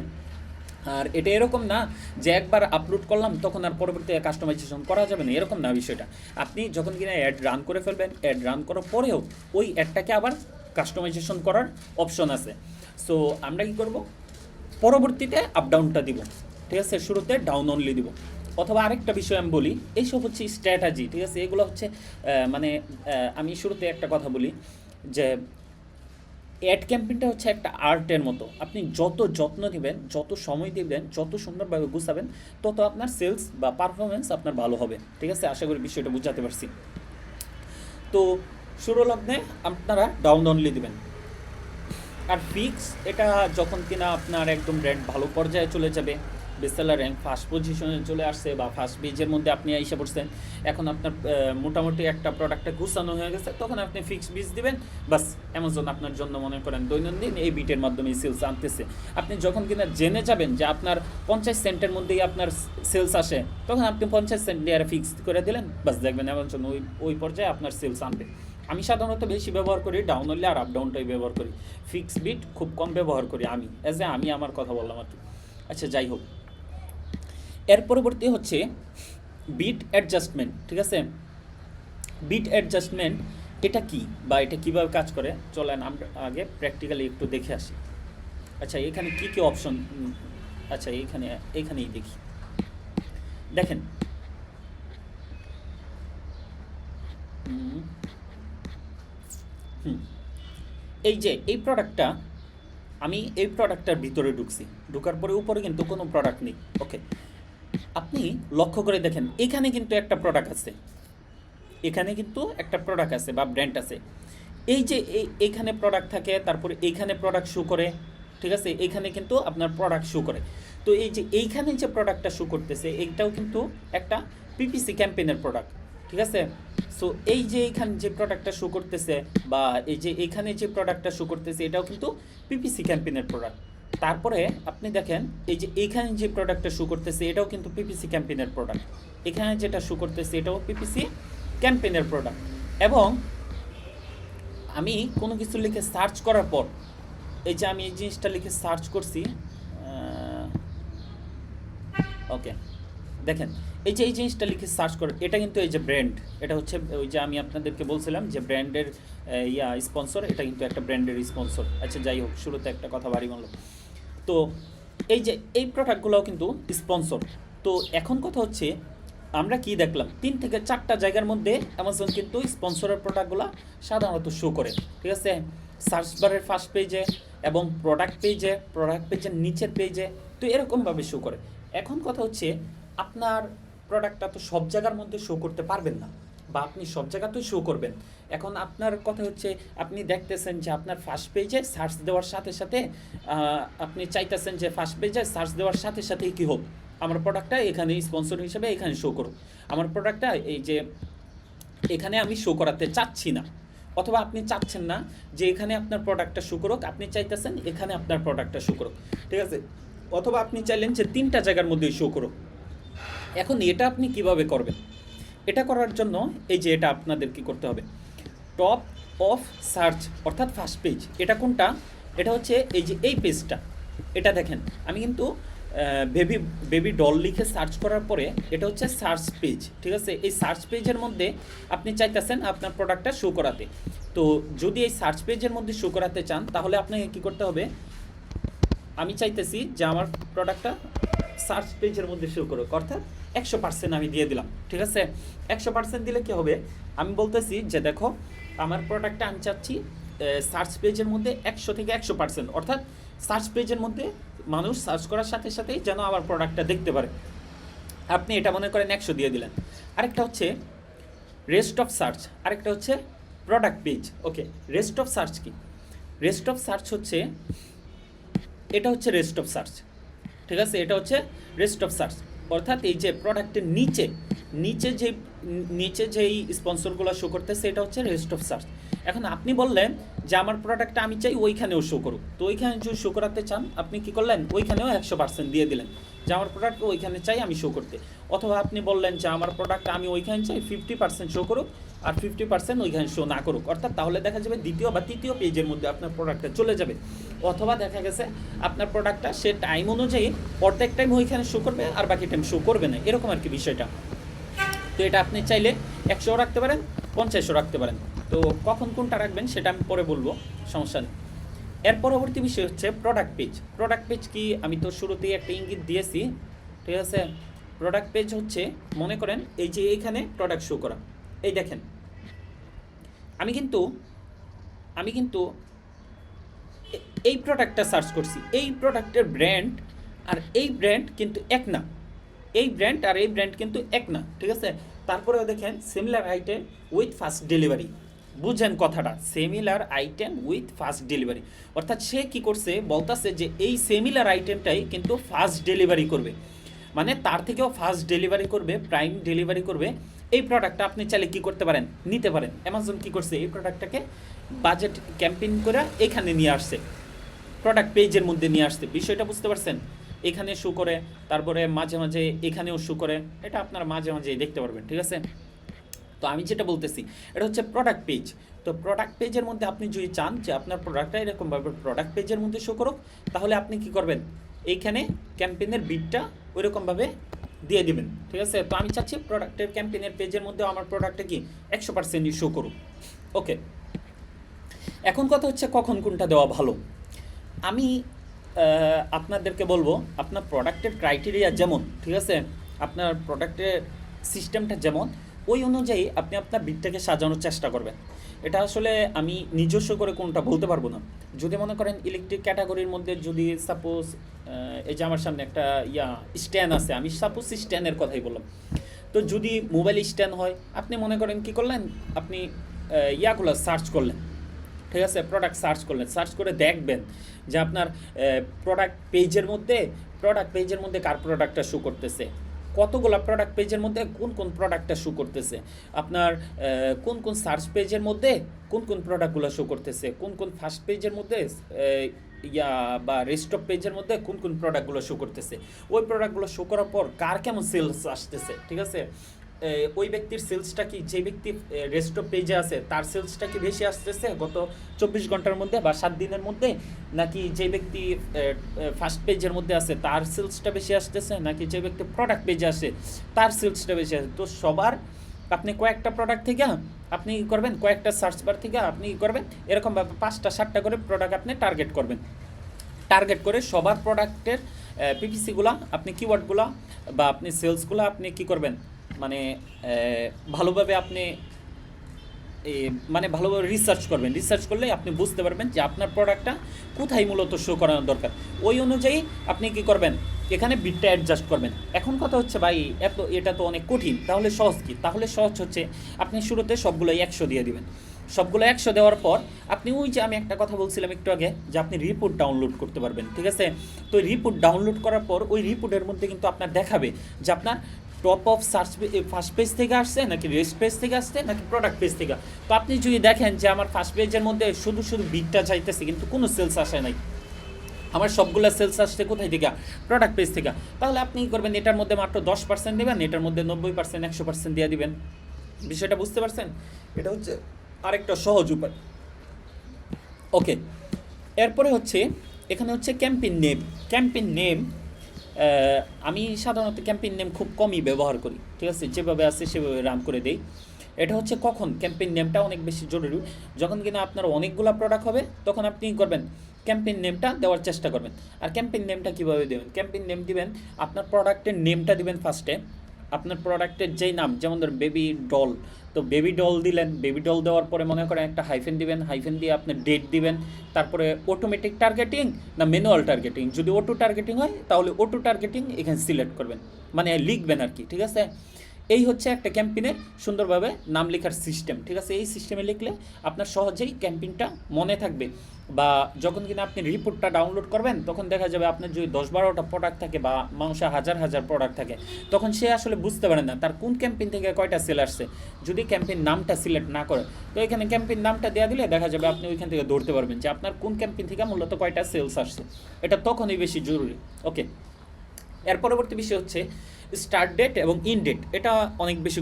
আর এটা এরকম না যে একবার আপলোড করলাম তখন আর পরবর্তীতে কাস্টমাইজেশন করা যাবে না, এরকম না বিষয়টা। আপনি যখন কিনা অ্যাড রান করে ফেলবেন, অ্যাড রান করার পরেও ওই অ্যাডটাকে আবার কাস্টমাইজেশন করার অপশন আছে। সো আমরা কি করব, পরবর্তীতে আপ ডাউনটা দিব, ঠিক আছে, শুরুতে ডাউন অনলি দিব। অথবা আরেকটা বিষয় আমি বলি, এইসব হচ্ছে স্ট্র্যাটাজি, ঠিক আছে, এগুলো হচ্ছে মানে আমি শুরুতে একটা কথা বলি যে অ্যাড ক্যাম্পেইনটা হচ্ছে একটা আর্টের মতো, আপনি যত যত্ন দিবেন, যত সময় দিবেন, যত সুন্দরভাবে গুছাবেন, তত আপনার সেলস বা পারফরমেন্স আপনার ভালো হবে, ঠিক আছে। আশা করি বিষয়টা বুঝাতে পারছি। তো শুরু লগ্নে আপনারা ডাউন অনলি দিবেন। আর ফিক্স এটা যখন কিনা আপনার একদম ব্র্যান্ড ভালো পর্যায়ে চলে যাবে, বেস্টসেলার র্যাঙ্ক ফার্স্ট পজিশনে চলে আসছে বা ফার্স্ট পেজের মধ্যে আপনি এসে পড়ছেন, এখন আপনার মোটামুটি একটা প্রোডাক্টটা গুছানো হয়ে গেছে, তখন আপনি ফিক্স বিজ দিবেন, বাস অ্যামাজন আপনার জন্য মনে করেন দৈনন্দিন এই বিটের মাধ্যমে সেলস আনতেছে। আপনি যখন কিনা জেনে যাবেন যে আপনার 50 সেন্টের মধ্যেই আপনার সেলস আসে, তখন আপনি 50 সেন্ট দিয়ে ফিক্স করে দিলেন, বাস দেখবেন অ্যামাজন ওই পর্যায়ে আপনার সেলস আনবে। আমি সাধারণত বেশি ব্যবহার করি ডাউন হলে আর আপ ডাউনটাই ব্যবহার করি, ফিক্স বিট খুব কম ব্যবহার করি আমি, আমি আমার কথা বললাম আর কি। আচ্ছা যাই হোক, এর পরবর্তী হচ্ছে বিট অ্যাডজাস্টমেন্ট। ঠিক আছে, বিট অ্যাডজাস্টমেন্ট এটা কি বা এটা কিভাবে কাজ করে চলেন আমরা আগে প্র্যাকটিক্যালি একটু দেখে আসি। আচ্ছা এখানে কি কি অপশন, আচ্ছা এইখানেই দেখি। দেখেন এই যে এই প্রোডাক্টটা, আমি এই প্রোডাক্টটার ভিতরে ঢুকছি, ঢোকার পরে উপরে কিন্তু কোনো প্রোডাক্ট নেই। ওকে, আপনি লক্ষ্য করে দেখেন এখানে কিন্তু একটা প্রোডাক্ট আছে, এখানে কিন্তু একটা প্রোডাক্ট আছে বা ব্র্যান্ড আছে। এই যে এইখানে প্রোডাক্ট থাকে, তারপরে এইখানে প্রোডাক্ট শো করে, ঠিক আছে, এইখানে কিন্তু আপনার প্রোডাক্ট শো করে। তো এই যে এইখানে যে প্রোডাক্টটা শো করতেছে এইটাও কিন্তু একটা পিপিসি ক্যাম্পেইনের প্রোডাক্ট। ঠিক আছে, সো এই যে এইখানে যে প্রোডাক্টটা শো করতেছে বা এই যে এইখানে যে প্রোডাক্টটা শো করতেছে এটাও কিন্তু পিপিসি ক্যাম্পেইনের প্রোডাক্ট। তারপরে আপনি দেখেন এই যে এইখানে যে প্রোডাক্টটা শো করতেছে এটাও কিন্তু পিপিসি ক্যাম্পেইনের প্রোডাক্ট, এখানে যেটা শো করতেছে এটাও পিপিসি ক্যাম্পেইনের প্রোডাক্ট। এবং আমি কোনো কিছু লিখে সার্চ করার পর, এই যে আমি এই জিনিসটা লিখে সার্চ করছি, ওকে দেখেন এই যে এই জিনিসটা লিখে সার্চ করে, এটা কিন্তু এই যে ব্র্যান্ড, এটা হচ্ছে ওই যে আমি আপনাদেরকে বলছিলাম যে ব্র্যান্ডের স্পন্সর, এটা কিন্তু একটা ব্র্যান্ডের স্পন্সর। আচ্ছা যাই হোক, শুরুতে একটা কথা বাড়ি বলল। তো এই যে এই প্রোডাক্টগুলোও কিন্তু স্পন্সর। তো এখন কথা হচ্ছে আমরা কি দেখলাম, 3 থেকে 4টা জায়গার মধ্যে অ্যামাজন কিন্তু স্পন্সরের প্রোডাক্টগুলো সাধারণত শো করে। ঠিক আছে, সার্চ বারের ফার্স্ট পেজে এবং প্রোডাক্ট পেজের নিচের পেজে, তো এরকমভাবে শো করে। এখন কথা হচ্ছে আপনার প্রোডাক্টটা তো সব জায়গার মধ্যে শো করতে পারবেন না, বা আপনি সব জায়গাতেই শো করবেন। এখন আপনার কথা হচ্ছে আপনি দেখতেছেন যে আপনার ফার্স্ট পেজে সার্চ দেওয়ার সাথে সাথে আপনি চাইতেছেন যে ফার্স্ট পেজে সার্চ দেওয়ার সাথে সাথেই কী হোক, আমার প্রোডাক্টটা এখানে স্পন্সর হিসেবে এখানে শো করুক, আমার প্রোডাক্টটা এই যে এখানে আমি শো করাতে চাচ্ছি না, অথবা আপনি চাচ্ছেন না যে এখানে আপনার প্রোডাক্টটা শো করুক, আপনি চাইতেছেন এখানে আপনার প্রোডাক্টটা শো করুক। ঠিক আছে, অথবা আপনি চাইলেন যে 3টা জায়গার মধ্যেই শো করুক। এখন এটা আপনি কিভাবে করবেন? এটা করার জন্য এই যে এটা আপনাদের কি করতে হবে, টপ অফ সার্চ অর্থাৎ ফার্স্ট পেজ, এটা কোনটা? এটা হচ্ছে এই যে এই পেজটা, এটা দেখেন আমি কিন্তু বেবি ডল লিখে সার্চ করার পরে এটা হচ্ছে সার্চ পেজ। ঠিক আছে, এই সার্চ পেজের মধ্যে আপনি চাইতেছেন আপনার প্রোডাক্টটা শো করাতে। তো যদি এই সার্চ পেজের মধ্যে শো করাতে চান তাহলে আপনাকে কী করতে হবে, আমি চাইতেছি যে আমার প্রোডাক্টটা সার্চ পেজের মধ্যে শো করুক, অর্থাৎ 100% আমি দিয়ে দিলাম। ঠিক আছে, 100% দিলে কী হবে, আমি বলতেছি যে দেখো আমার প্রোডাক্টটা আমি চাচ্ছি সার্চ পেজের মধ্যে 100 থেকে 100%, অর্থাৎ সার্চ পেজের মধ্যে মানুষ সার্চ করার সাথে সাথেই যেন আমার প্রোডাক্টটা দেখতে পারে। আপনি এটা মনে করেন 100 দিয়ে দিলেন। আরেকটা হচ্ছে রেস্ট অফ সার্চ, আরেকটা হচ্ছে product page. Okay, rest of search কি? রেস্ট অফ সার্চ হচ্ছে, এটা হচ্ছে রেস্ট অফ সার্চ। ঠিক আছে, এটা হচ্ছে রেস্ট অফ সার্চ, অর্থাৎ এই যে প্রোডাক্টের নিচে যেই স্পন্সরগুলো শো করতেছে এটা হচ্ছে রেস্ট অফ সার্চ। এখন আপনি বললেন যে আমার প্রোডাক্টটা আমি চাই ওইখানেও শো করুক, তো ওইখানে যদি শো করাতে চান আপনি কি করলেন, ওইখানেও 100% দিয়ে দিলেন যে আমার প্রোডাক্ট ওইখানে চাই আমি শো করতে। অথবা আপনি বললেন যে আমার প্রোডাক্টটা আমি ওইখানে চাই 50% শো করুক আর 50% ওইখানে শো না করুক, অর্থাৎ তাহলে দেখা যাবে দ্বিতীয় বা তৃতীয় পেজের মধ্যে আপনার প্রোডাক্টটা চলে যাবে। অথবা দেখা গেছে আপনার প্রোডাক্টটা সে টাইম অনুযায়ী অর্ধেক টাইম ওইখানে শো করবে আর বাকি টাইম শো করবে না, এরকম আর কি বিষয়টা। তো এটা আপনি চাইলে 100 রাখতে পারেন, 50 রাখতে পারেন। তো কখন কোনটা রাখবেন সেটা আমি পরে বলবো, সমস্যা নেই। এর পরবর্তী বিষয় হচ্ছে প্রোডাক্ট পেজ। প্রোডাক্ট পেজ কি, আমি তো শুরুতেই একটা ইঙ্গিত দিয়েছি। ঠিক আছে, প্রোডাক্ট পেজ হচ্ছে মনে করেন এই যে এইখানে প্রোডাক্ট শো করা, এই দেখেন আমি কিন্তু এই প্রোডাক্টটা সার্চ করছি, এই প্রোডাক্টের ব্র্যান্ড আর এই ব্র্যান্ড কিন্তু এক না, এই ব্র্যান্ড আর এই ব্র্যান্ড কিন্তু এক না। ঠিক আছে, তারপরেও দেখেন similar item with fast delivery, বুঝেন কথাটা, similar item with fast delivery, অর্থাৎ সে কি করছে বলতাছে যে এই সিমিলার আইটেমটাই কিন্তু ফাস্ট ডেলিভারি করবে, মানে তার থেকেও ফাস্ট ডেলিভারি করবে, প্রাইম ডেলিভারি করবে। এই প্রোডাক্টটা আপনি চাইলে কী করতে পারেন, নিতে পারেন। অ্যামাজন কী করছে, এই প্রোডাক্টটাকে বাজেট ক্যাম্পেইন করে এখানে নিয়ে আসছে, প্রোডাক্ট পেজের মধ্যে নিয়ে আসছে। বিষয়টা বুঝতে পারছেন, এখানে শো করে, তারপরে মাঝে মাঝে এখানেও শো করে, এটা আপনারা মাঝে মাঝে দেখতে পারবেন। ঠিক আছে, তো আমি যেটা বলতেছি এটা হচ্ছে প্রোডাক্ট পেজ। তো প্রোডাক্ট পেজের মধ্যে আপনি যদি চান যে আপনার প্রোডাক্টটা এরকমভাবে প্রোডাক্ট পেজের মধ্যে শো করুক, তাহলে আপনি কি করবেন, এইখানে ক্যাম্পেইনের বিটটা ওইরকমভাবে দিয়ে দিবেন। ঠিক আছে, তো আমি চাচ্ছি প্রোডাক্টের ক্যাম্পেইনের পেজের মধ্যেও আমার প্রোডাক্টটা কি 100% শো করুক। ওকে, এখন কথা হচ্ছে কখন কোনটা দেওয়া ভালো। আমি আপনাদেরকে বলবো আপনার প্রোডাক্টের ক্রাইটেরিয়া যেমন, ঠিক আছে, আপনার প্রোডাক্টের সিস্টেমটা যেমন, ওই অনুযায়ী আপনি আপনার বিটটাকে সাজানোর চেষ্টা করবেন। এটা আসলে আমি নিজস্ব করে কোনটা বলতে পারবো না। যদি মনে করেন ইলেকট্রিক ক্যাটাগরির মধ্যে যদি সাপোজ এই যে আমার সামনে একটা স্ট্যান্ড আছে, আমি সাপোজ স্ট্যান্ডের কথাই বললাম। তো যদি মোবাইল স্ট্যান্ড হয়, আপনি মনে করেন কি করলেন, আপনি ইয়াগুলো সার্চ করলেন, ঠিক আছে, প্রোডাক্ট সার্চ করলেন, সার্চ করে দেখবেন যে আপনার প্রোডাক্ট পেজের মধ্যে কার প্রোডাক্টটা শো করতেছে, কতগুলো প্রোডাক্ট পেজের মধ্যে কোন কোন প্রোডাক্টটা শো করতেছে, আপনার কোন কোন সার্চ পেজের মধ্যে কোন কোন প্রোডাক্টগুলো শো করতেছে, কোন কোন ফার্স্ট পেজের মধ্যে বা রেস্ট অফ পেজের মধ্যে কোন কোন প্রোডাক্টগুলো শো করতেছে, ওই প্রোডাক্টগুলো শো করার পর কার কেমন সেলস আসতেছে, ঠিক আছে, ওই ব্যক্তির সেলসটা কি, যে ব্যক্তি রেস্ট অফ পেজে আছে তার সেলসটা কি বেশি আসতেছে গত 24 ঘন্টার মধ্যে বা 7 দিনের মধ্যে, নাকি যে ব্যক্তি ফার্স্ট পেজের মধ্যে আছে তার সেলসটা বেশি আসতেছে, নাকি যে ব্যক্তি প্রোডাক্ট পেজে আসে তার সেলসটা বেশি আসে। তো সবার আপনি কয়েকটা প্রোডাক্ট থেকে আপনি করবেন, কয়েকটা সার্চ বার থেকে আপনি করবেন, এরকমভাবে 5টা 7টা করে প্রোডাক্ট আপনি টার্গেট করবেন। টার্গেট করে সবার প্রোডাক্টের পিপিসিগুলো, আপনি কিওয়ার্ডগুলো বা আপনি সেলসগুলো আপনি কি করবেন, মানে ভালোভাবে আপনি ভালোভাবে রিসার্চ করবেন। রিসার্চ করলে আপনি বুঝতে পারবেন যে আপনার প্রোডাক্টটা কোথায় মূলত শো করানো দরকার। ওই অনুযায়ী আপনি কি করবেন, এখানে বিটটা অ্যাডজাস্ট করবেন। এখন কথা হচ্ছে ভাই এটা তো অনেক কঠিন, তাহলে সহজ কি? তাহলে সহজ হচ্ছে আপনি শুরুতে সবগুলোই 100 দিয়ে দিবেন। সবগুলো 100 দেওয়ার পর আপনি ওই যে আমি একটা কথা বলছিলাম একটু আগে, যে আপনি রিপোর্ট ডাউনলোড করতে পারবেন, ঠিক আছে। তো রিপোর্ট ডাউনলোড করার পর ওই রিপোর্টের মধ্যে কিন্তু আপনার দেখাবে যে আপনার top of search first page থেকে আসছে, নাকি রেস্ট পেজ থেকে আসছে, নাকি প্রোডাক্ট পেজ থেকে। তো আপনি যদি দেখেন যে আমার ফার্স্ট পেজের মধ্যে শুধু শুধু বিটটা চাইতেছে কিন্তু কোনো সেলস আসে নাই, আমার সবগুলো সেলস আসছে কোথায় থেকে, প্রোডাক্ট পেজ থেকে, তাহলে আপনি কী করবেন, এটার মধ্যে মাত্র 10% দেবেন, এটার মধ্যে 90% 100% দিয়ে দিবেন। বিষয়টা বুঝতে পারছেন? এটা হচ্ছে আরেকটা সহজ উপায়। ওকে, এরপরে হচ্ছে এখানে হচ্ছে ক্যাম্পেইন নেম। আমি সাধারণত ক্যাম্পেইন নেম খুব কমই ব্যবহার করি, ঠিক আছে, যেভাবে আছে সেভাবে রান করে দেই। এটা হচ্ছে কখন ক্যাম্পেইন নেমটা অনেক বেশি জরুরি, যখন কিনা আপনার অনেকগুলো প্রোডাক্ট হবে তখন আপনি করবেন ক্যাম্পেইন নেমটা দেওয়ার চেষ্টা করবেন। আর ক্যাম্পেইন নেমটা কীভাবে দেবেন, ক্যাম্পেইন নেম দিবেন, আপনার প্রোডাক্টের নেমটা দিবেন ফার্স্টে, আপনার প্রোডাক্টের যেই নাম, যেমন ধর বেবি ডল, তো বেবি ডল দিলেন, বেবি ডল দেওয়ার পরে মনে করেন একটা হাইফেন দিবেন, হাইফেন দিয়ে আপনি ডেট দিবেন, তারপরে অটোমেটিক টার্গেটিং না ম্যানুয়াল টার্গেটিং, যদি অটো টার্গেটিং হয় তাহলে অটো টার্গেটিং এখানে সিলেক্ট করবেন, মানে লিখবেন আর কি, ঠিক আছে। এই হচ্ছে একটা ক্যাম্পেইনের সুন্দরভাবে নাম লেখার সিস্টেম, ঠিক আছে। এই সিস্টেমে লিখলে আপনার সহজেই ক্যাম্পেইনটা মনে থাকবে, বা যখন কিনা আপনি রিপোর্টটা ডাউনলোড করবেন তখন দেখা যাবে আপনার যদি 10-12টা প্রোডাক্ট থাকে বা মানুষের হাজার হাজার প্রোডাক্ট থাকে, তখন সে আসলে বুঝতে পারে না তার কোন ক্যাম্পেইন থেকে কয়টা সেল আসছে, যদি ক্যাম্পেইন নামটা সিলেক্ট না করে। তো এখানে ক্যাম্পেইন নামটা দেওয়া দিলে দেখা যাবে আপনি ওইখান থেকে ধরতে পারবেন যে আপনার কোন ক্যাম্পেইন থেকে মূলত কয়টা সেলস আসছে। এটা তখনই বেশি জরুরি। ওকে, এর পরবর্তী বিষয় হচ্ছে স্টার্ট ডেট এবং ইন ডেট। এটা অনেক বেশি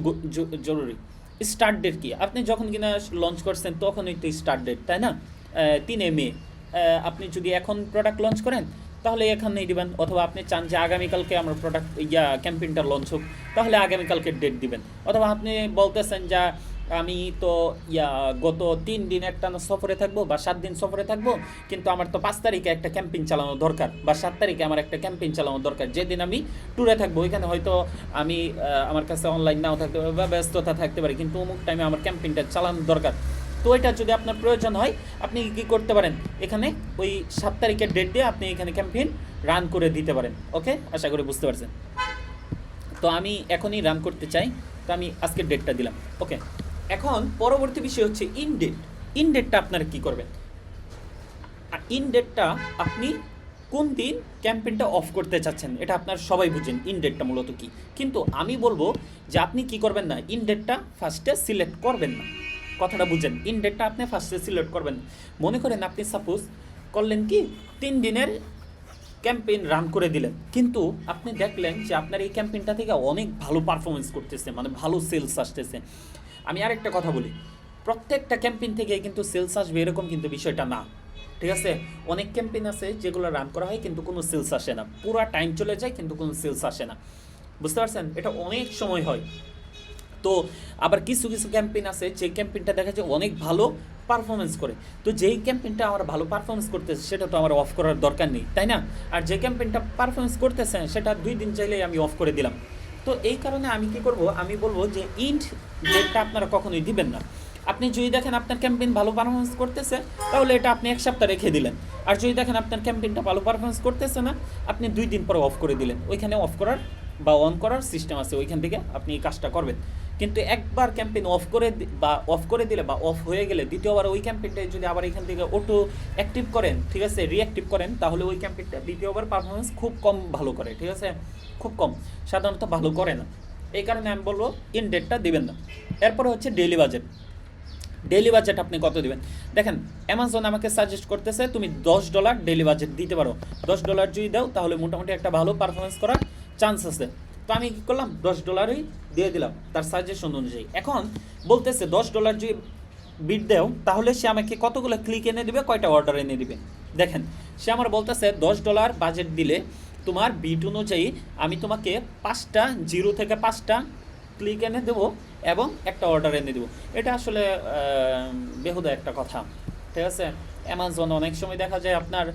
জরুরি। স্টার্ট ডেট কি, আপনি যখন কিনা লঞ্চ করছেন তখনই তো স্টার্ট ডেট, তাই না? 3 মে। আপনি যদি এখন প্রোডাক্ট লঞ্চ করেন তাহলে এখানেই দিবেন, অথবা আপনি চান যে আগামীকালকে আমার প্রোডাক্ট ক্যাম্পেইনটা লঞ্চ হোক, তাহলে আগামীকালকে ডেট দিবেন। অথবা আপনি বলতেছেন যে আমি তো গত 3 দিন একটা সফরে থাকবো বা 7 দিন সফরে থাকবো, কিন্তু আমার তো 5 তারিখে একটা ক্যাম্পেইন চালানো দরকার, বা 7 তারিখে আমার একটা ক্যাম্পেইন চালানো দরকার, যেদিন আমি ট্যুরে থাকবো ওইখানে হয়তো আমি আমার কাছে অনলাইন নাও থাকতে পারে বা ব্যস্ততা থাকতে পারে, কিন্তু অমুক টাইমে আমার ক্যাম্পেইনটা চালানো দরকার। তো এটা যদি আপনার প্রয়োজন হয় আপনি কী করতে পারেন, এখানে ওই 7 তারিখের ডেট দিয়ে আপনি এখানে ক্যাম্পেইন রান করে দিতে পারেন। ওকে, আশা করি বুঝতে পারছেন। তো আমি এখনই রান করতে চাই, তো আমি আজকের ডেটটা দিলাম। ওকে, এখন পরবর্তী বিষয় হচ্ছে ইন ডেট। ইন ডেটটা আপনারা কী করবেন, আর ইন ডেটটা আপনি কোন দিন ক্যাম্পেইনটা অফ করতে চাচ্ছেন, এটা আপনার সবাই বুঝেন ইন ডেটটা মূলত কী। কিন্তু আমি বলবো যে আপনি কি করবেন না, ইন ডেটটা ফার্স্টে সিলেক্ট করবেন না। কথাটা বুঝেন, ইন ডেটটা আপনি ফার্স্টে সিলেক্ট করবেন। মনে করেন আপনি সাপোজ করলেন কি 3 দিনের ক্যাম্পেইন রান করে দিলেন, কিন্তু আপনি দেখলেন যে আপনার এই ক্যাম্পেইনটা থেকে অনেক ভালো পারফরমেন্স করতেছে, মানে ভালো সেলস আসতেছে। আমি আরেকটা কথা বলি, প্রত্যেকটা ক্যাম্পেইন থেকে কিন্তু সেলস আসবে এরকম কিন্তু বিষয়টা না, ঠিক আছে। অনেক ক্যাম্পেইন আছে যেগুলো রান করা হয় কিন্তু কোনো সেলস আসে না, পুরো টাইম চলে যায় কিন্তু কোনো সেলস আসে না, বুঝতে পারছেন? এটা অনেক সময় হয়। তো আবার কিছু কিছু ক্যাম্পেইন আছে যে ক্যাম্পেইনটা দেখা যায় অনেক ভালো পারফরমেন্স করে, তো যেই ক্যাম্পেইনটা আমার ভালো পারফরমেন্স করতেছে সেটা তো আমার অফ করার দরকার নেই, তাই না? আর যে ক্যাম্পেইনটা পারফরমেন্স করতেছে সেটা 2 দিন চাইলেই আমি অফ করে দিলাম। তো এই কারণে আমি কি করব, আমি বলবো যে ইন্ট ডেটটা আপনারা কখনোই দিবেন না। আপনি যদি দেখেন আপনার ক্যাম্পেইন ভালো পারফরমেন্স করতেছে তাহলে এটা আপনি 1 সপ্তাহ রেখে দিলেন, আর যদি দেখেন আপনার ক্যাম্পেইনটা ভালো পারফরমেন্স করতেছে না আপনি 2 দিন পরে অফ করে দিলেন। ওইখানে অফ করার বা অন করার সিস্টেম আছে, ওইখান থেকে আপনি এই কাজটা করবেন। কিন্তু একবার ক্যাম্পেইন অফ করে দিলে বা অফ হয়ে গেলে দ্বিতীয়বার ওই ক্যাম্পেইনটা যদি আবার এখান থেকে অটো অ্যাক্টিভ করেন, ঠিক আছে, রিঅ্যাক্টিভ করেন, তাহলে ওই ক্যাম্পেইনটা দ্বিতীয়বার পারফরমেন্স খুব কম ভালো করে, ঠিক আছে, খুব কম, সাধারণত ভালো করে না। এই কারণে আমি বলবো ইন ডেটটা দিবেন না। এরপরে হচ্ছে ডেইলি বাজেট। ডেইলি বাজেট আপনি কত দিবেন? দেখেন অ্যামাজন আমাকে সাজেস্ট করতেছে তুমি $10 ডেইলি বাজেট দিতে পারো। $10 যদি দাও তাহলে মোটামুটি একটা ভালো পারফরমেন্স করার চান্স আছে। তো আমি কী করলাম, $10 দিয়ে দিলাম তার সাজেশন অনুযায়ী। এখন বলতেছে $10 যদি বিট দেও তাহলে সে আমাকে কতগুলো ক্লিক এনে দিবে, কয়টা অর্ডার এনে দিবে। দেখেন সে আমার বলতেছে $10 বাজেট দিলে তোমার বিট অনুযায়ী আমি তোমাকে 5টা 0 থেকে 5টা ক্লিক এনে দেবো এবং একটা অর্ডার এনে দেবো। এটা আসলে বেহুদা একটা কথা, ঠিক আছে। অ্যামাজন অনেক সময় দেখা যায় আপনার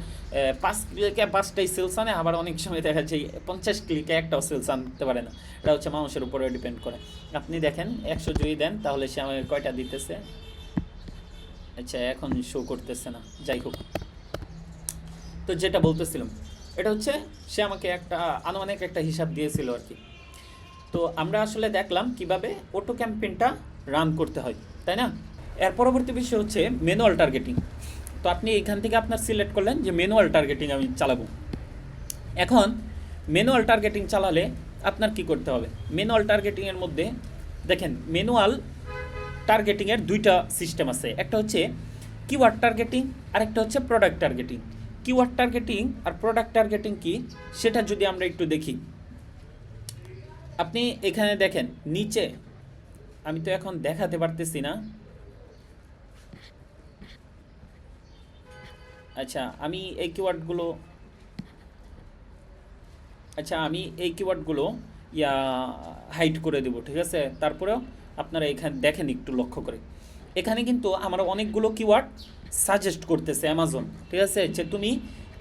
5 ক্লিকে 5টাই সেলস আনে, আবার অনেক সময় দেখা যায় 50 ক্লিকে একটাও সেলস আনতে পারে না। এটা হচ্ছে মানুষের উপরে ডিপেন্ড করে। আপনি দেখেন 100 যদি দেন তাহলে সে আমাকে কয়টা দিতেছে, আচ্ছা এখন শো করতেছে না, যাই হোক। তো যেটা বলতেছিলাম এটা হচ্ছে সে আমাকে একটা আনুমানিক একটা হিসাব দিয়েছিল আর কি। তো আমরা আসলে দেখলাম কিভাবে অটো ক্যাম্পেইনটা রান করতে হয়, তাই না? এর পরবর্তী বিষয় হচ্ছে ম্যানুয়াল টার্গেটিং। তো আপনি এখান থেকে আপনার সিলেক্ট করলেন যে ম্যানুয়াল টার্গেটিং আমি চালাবো। এখন ম্যানুয়াল টার্গেটিং চালালে আপনার কি করতে হবে? ম্যানুয়াল টার্গেটিংয়ের মধ্যে দেখেন ম্যানুয়াল টার্গেটিংয়ের 2টা সিস্টেম আছে, একটা হচ্ছে কিওয়ার্ড টার্গেটিং আর একটা হচ্ছে প্রোডাক্ট টার্গেটিং। কিওয়ার্ড টার্গেটিং আর প্রোডাক্ট টার্গেটিং কি সেটা যদি আমরা একটু দেখি, আপনি এখানে দেখেন নিচে, আমি তো এখন দেখাতে পারতেছি না, আচ্ছা আমি এই কিওয়ার্ডগুলো হাইড করে দেবো, ঠিক আছে। তারপরেও আপনারা এখানে দেখেন একটু লক্ষ্য করে, এখানে কিন্তু আমার অনেকগুলো কিওয়ার্ড সাজেস্ট করতেছে অ্যামাজন, ঠিক আছে, যে তুমি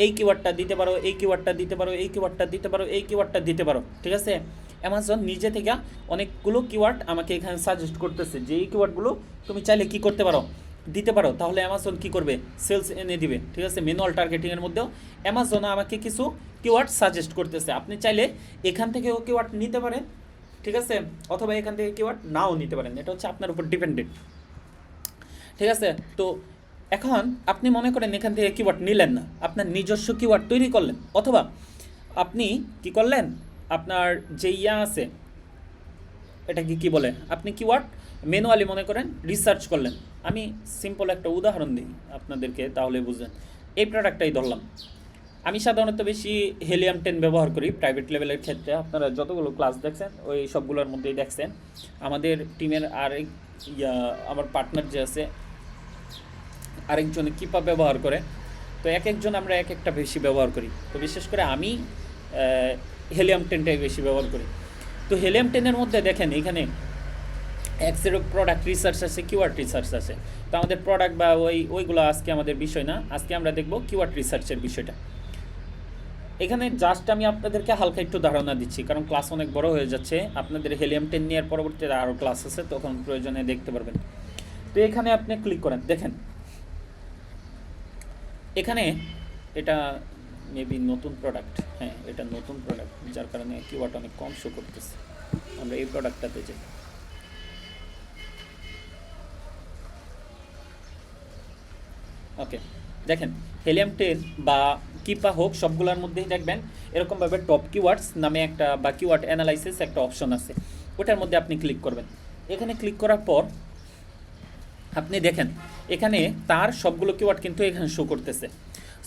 এই কিওয়ার্ডটা দিতে পারো, এই কিওয়ার্ডটা দিতে পারো, এই কিওয়ার্ডটা দিতে পারো, এই কিওয়ার্ডটা দিতে পারো, ঠিক আছে। অ্যামাজন নিজে থেকে অনেকগুলো কিওয়ার্ড আমাকে এখানে সাজেস্ট করতেছে যে এই কিওয়ার্ডগুলো তুমি চাইলে কি করতে পারো, দিতে পারো। তাহলে অ্যামাজন কি করবে, সেলস এনে দিবে, ঠিক আছে। ম্যানুয়াল টার্গেটিংয়ের মধ্যেও অ্যামাজন আমাকে কিছু কিওয়ার্ড সাজেস্ট করতেছে, আপনি চাইলে এখান থেকেও কিওয়ার্ড নিতে পারেন, ঠিক আছে, অথবা এখান থেকে কিওয়ার্ড নাও নিতে পারেন, এটা হচ্ছে আপনার উপর ডিপেন্ডেন্ট, ঠিক আছে। তো এখন আপনি মনে করেন এখান থেকে কিওয়ার্ড নিলেন না, আপনার নিজস্ব কিওয়ার্ড তৈরি করলেন, অথবা আপনি কি করলেন, আপনার যে আছে এটা কি বলে, আপনি কিওয়ার্ড ম্যানুয়ালি মনে করেন রিসার্চ করলেন। আমি সিম্পল একটা উদাহরণ দিই আপনাদেরকে তাহলে বুঝবেন। এই প্রোডাক্টটাই ধরলাম, আমি সাধারণত বেশি Helium 10 ব্যবহার করি প্রাইভেট লেভেলের ক্ষেত্রে। আপনারা যতগুলো ক্লাস দেখছেন ওই সবগুলোর মধ্যেই দেখছেন। আমাদের টিমের আমার পার্টনার যে আছে আরেকজন কিপা ব্যবহার করে, তো এক একজন আমরা এক একটা বেশি ব্যবহার করি। তো বিশেষ করে আমি Helium 10টাই বেশি ব্যবহার করি। তো Helium 10-এর মধ্যে দেখেন এখানে এক্সের প্রোডাক্ট রিসার্চ আছে, কিওয়ার্ড রিসার্চ আছে। তো আমাদের প্রোডাক্ট বা ওইগুলো আজকে আমাদের বিষয় না, আজকে আমরা দেখব কিওয়ার্ড রিসার্চের বিষয়টা। এখানে জাস্ট আমি আপনাদেরকে হালকা একটু ধারণা দিচ্ছি, কারণ ক্লাস অনেক বড় হয়ে যাচ্ছে। আপনাদের Helium 10 নিয়ে পরবর্তীতে আরও ক্লাস আছে, তখন প্রয়োজনে দেখতে পারবেন। তো এখানে আপনি ক্লিক করেন, দেখেন এখানে এটা মেবি নতুন প্রোডাক্ট, হ্যাঁ এটা নতুন প্রোডাক্ট, যার কারণে কিওয়ার্ড অনেক কম শো করতেছে। আমরা এই প্রোডাক্টটাতে যাই, ওকে দেখেন Helium 10 বা কিপা হোক সবগুলোর মধ্যেই দেখবেন এরকমভাবে টপ কিওয়ার্ডস নামে একটা বা কিওয়ার্ড অ্যানালাইসিস একটা অপশন আছে, ওটার মধ্যে আপনি ক্লিক করবেন। এখানে ক্লিক করার পর আপনি দেখেন এখানে তার সবগুলো কিওয়ার্ড কিন্তু এখানে শো করতেছে।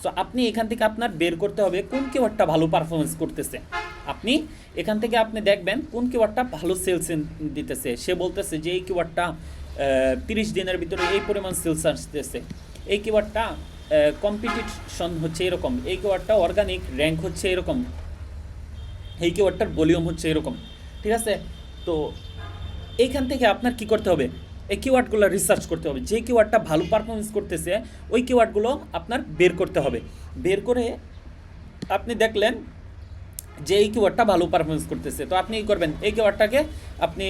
সো আপনি এখান থেকে আপনার বের করতে হবে কোন কিওয়ার্ডটা ভালো পারফরমেন্স করতেছে। আপনি এখান থেকে আপনি দেখবেন কোন কিওয়ার্ডটা ভালো সেলস দিতেছে। সে বলতেছে যে এই কিওয়ার্ডটা 30 দিনের ভিতরে এই পরিমাণ সেলস আসতেছে, এই কিওয়ার্ডটা কম্পিটিশন হচ্ছে এরকম, এই কিওয়ার্ডটা অর্গানিক র্যাঙ্ক হচ্ছে এরকম, এই কিওয়ার্ডটার ভলিউম হচ্ছে এরকম, ঠিক আছে। তো এইখান থেকে আপনার কি করতে হবে, এই কিওয়ার্ডগুলো রিসার্চ করতে হবে, যে কিওয়ার্ডটা ভালো পারফরমেন্স করতেছে ওই কিওয়ার্ডগুলো আপনার বের করতে হবে। বের করে আপনি দেখলেন যে এই কিওয়ার্ডটা ভালো পারফরমেন্স করতেছে, তো আপনি কী করবেন, এই কিওয়ার্ডটাকে আপনি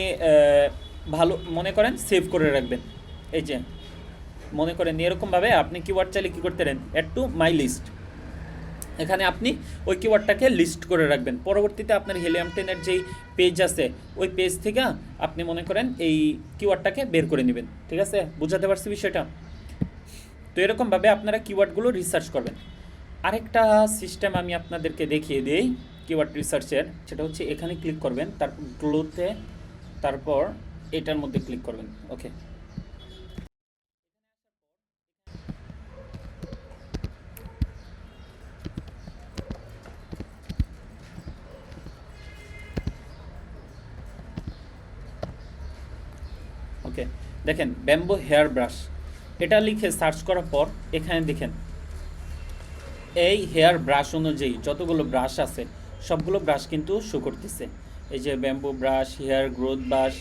ভালো মনে করেন সেভ করে রাখবেন। এই যে মনে করেন এরকমভাবে আপনি কিওয়ার্ড চাইলে কী করতে পারেন, অ্যাড টু মাই লিস্ট, এখানে আপনি ওই কিওয়ার্ডটাকে লিস্ট করে রাখবেন। পরবর্তীতে আপনার হিলিয়াম 10-এর যেই পেজ আছে ওই পেজ থেকে আপনি মনে করেন এই কিওয়ার্ডটাকে বের করে নেবেন, ঠিক আছে। বুঝাতে পারছি বিষয়টা? তো এরকমভাবে আপনারা কিওয়ার্ডগুলো রিসার্চ করবেন। আরেকটা সিস্টেম আমি আপনাদেরকে দেখিয়ে দিই কিওয়ার্ড রিসার্চের, সেটা হচ্ছে এখানে ক্লিক করবেন, তারপর গ্লোতে, তারপর এটার মধ্যে ক্লিক করবেন। ওকে, ওকে, দেখেন ব্যাম্বো হেয়ার ব্রাশ, এটা লিখে সার্চ করার পর এখানে দেখেন এই হেয়ার ব্রাশ অনুযায়ী যতগুলো ব্রাশ আছে সবগুলো ব্রাশ কিন্তু শো করতেছে। এই যে bamboo brush, hair growth brush,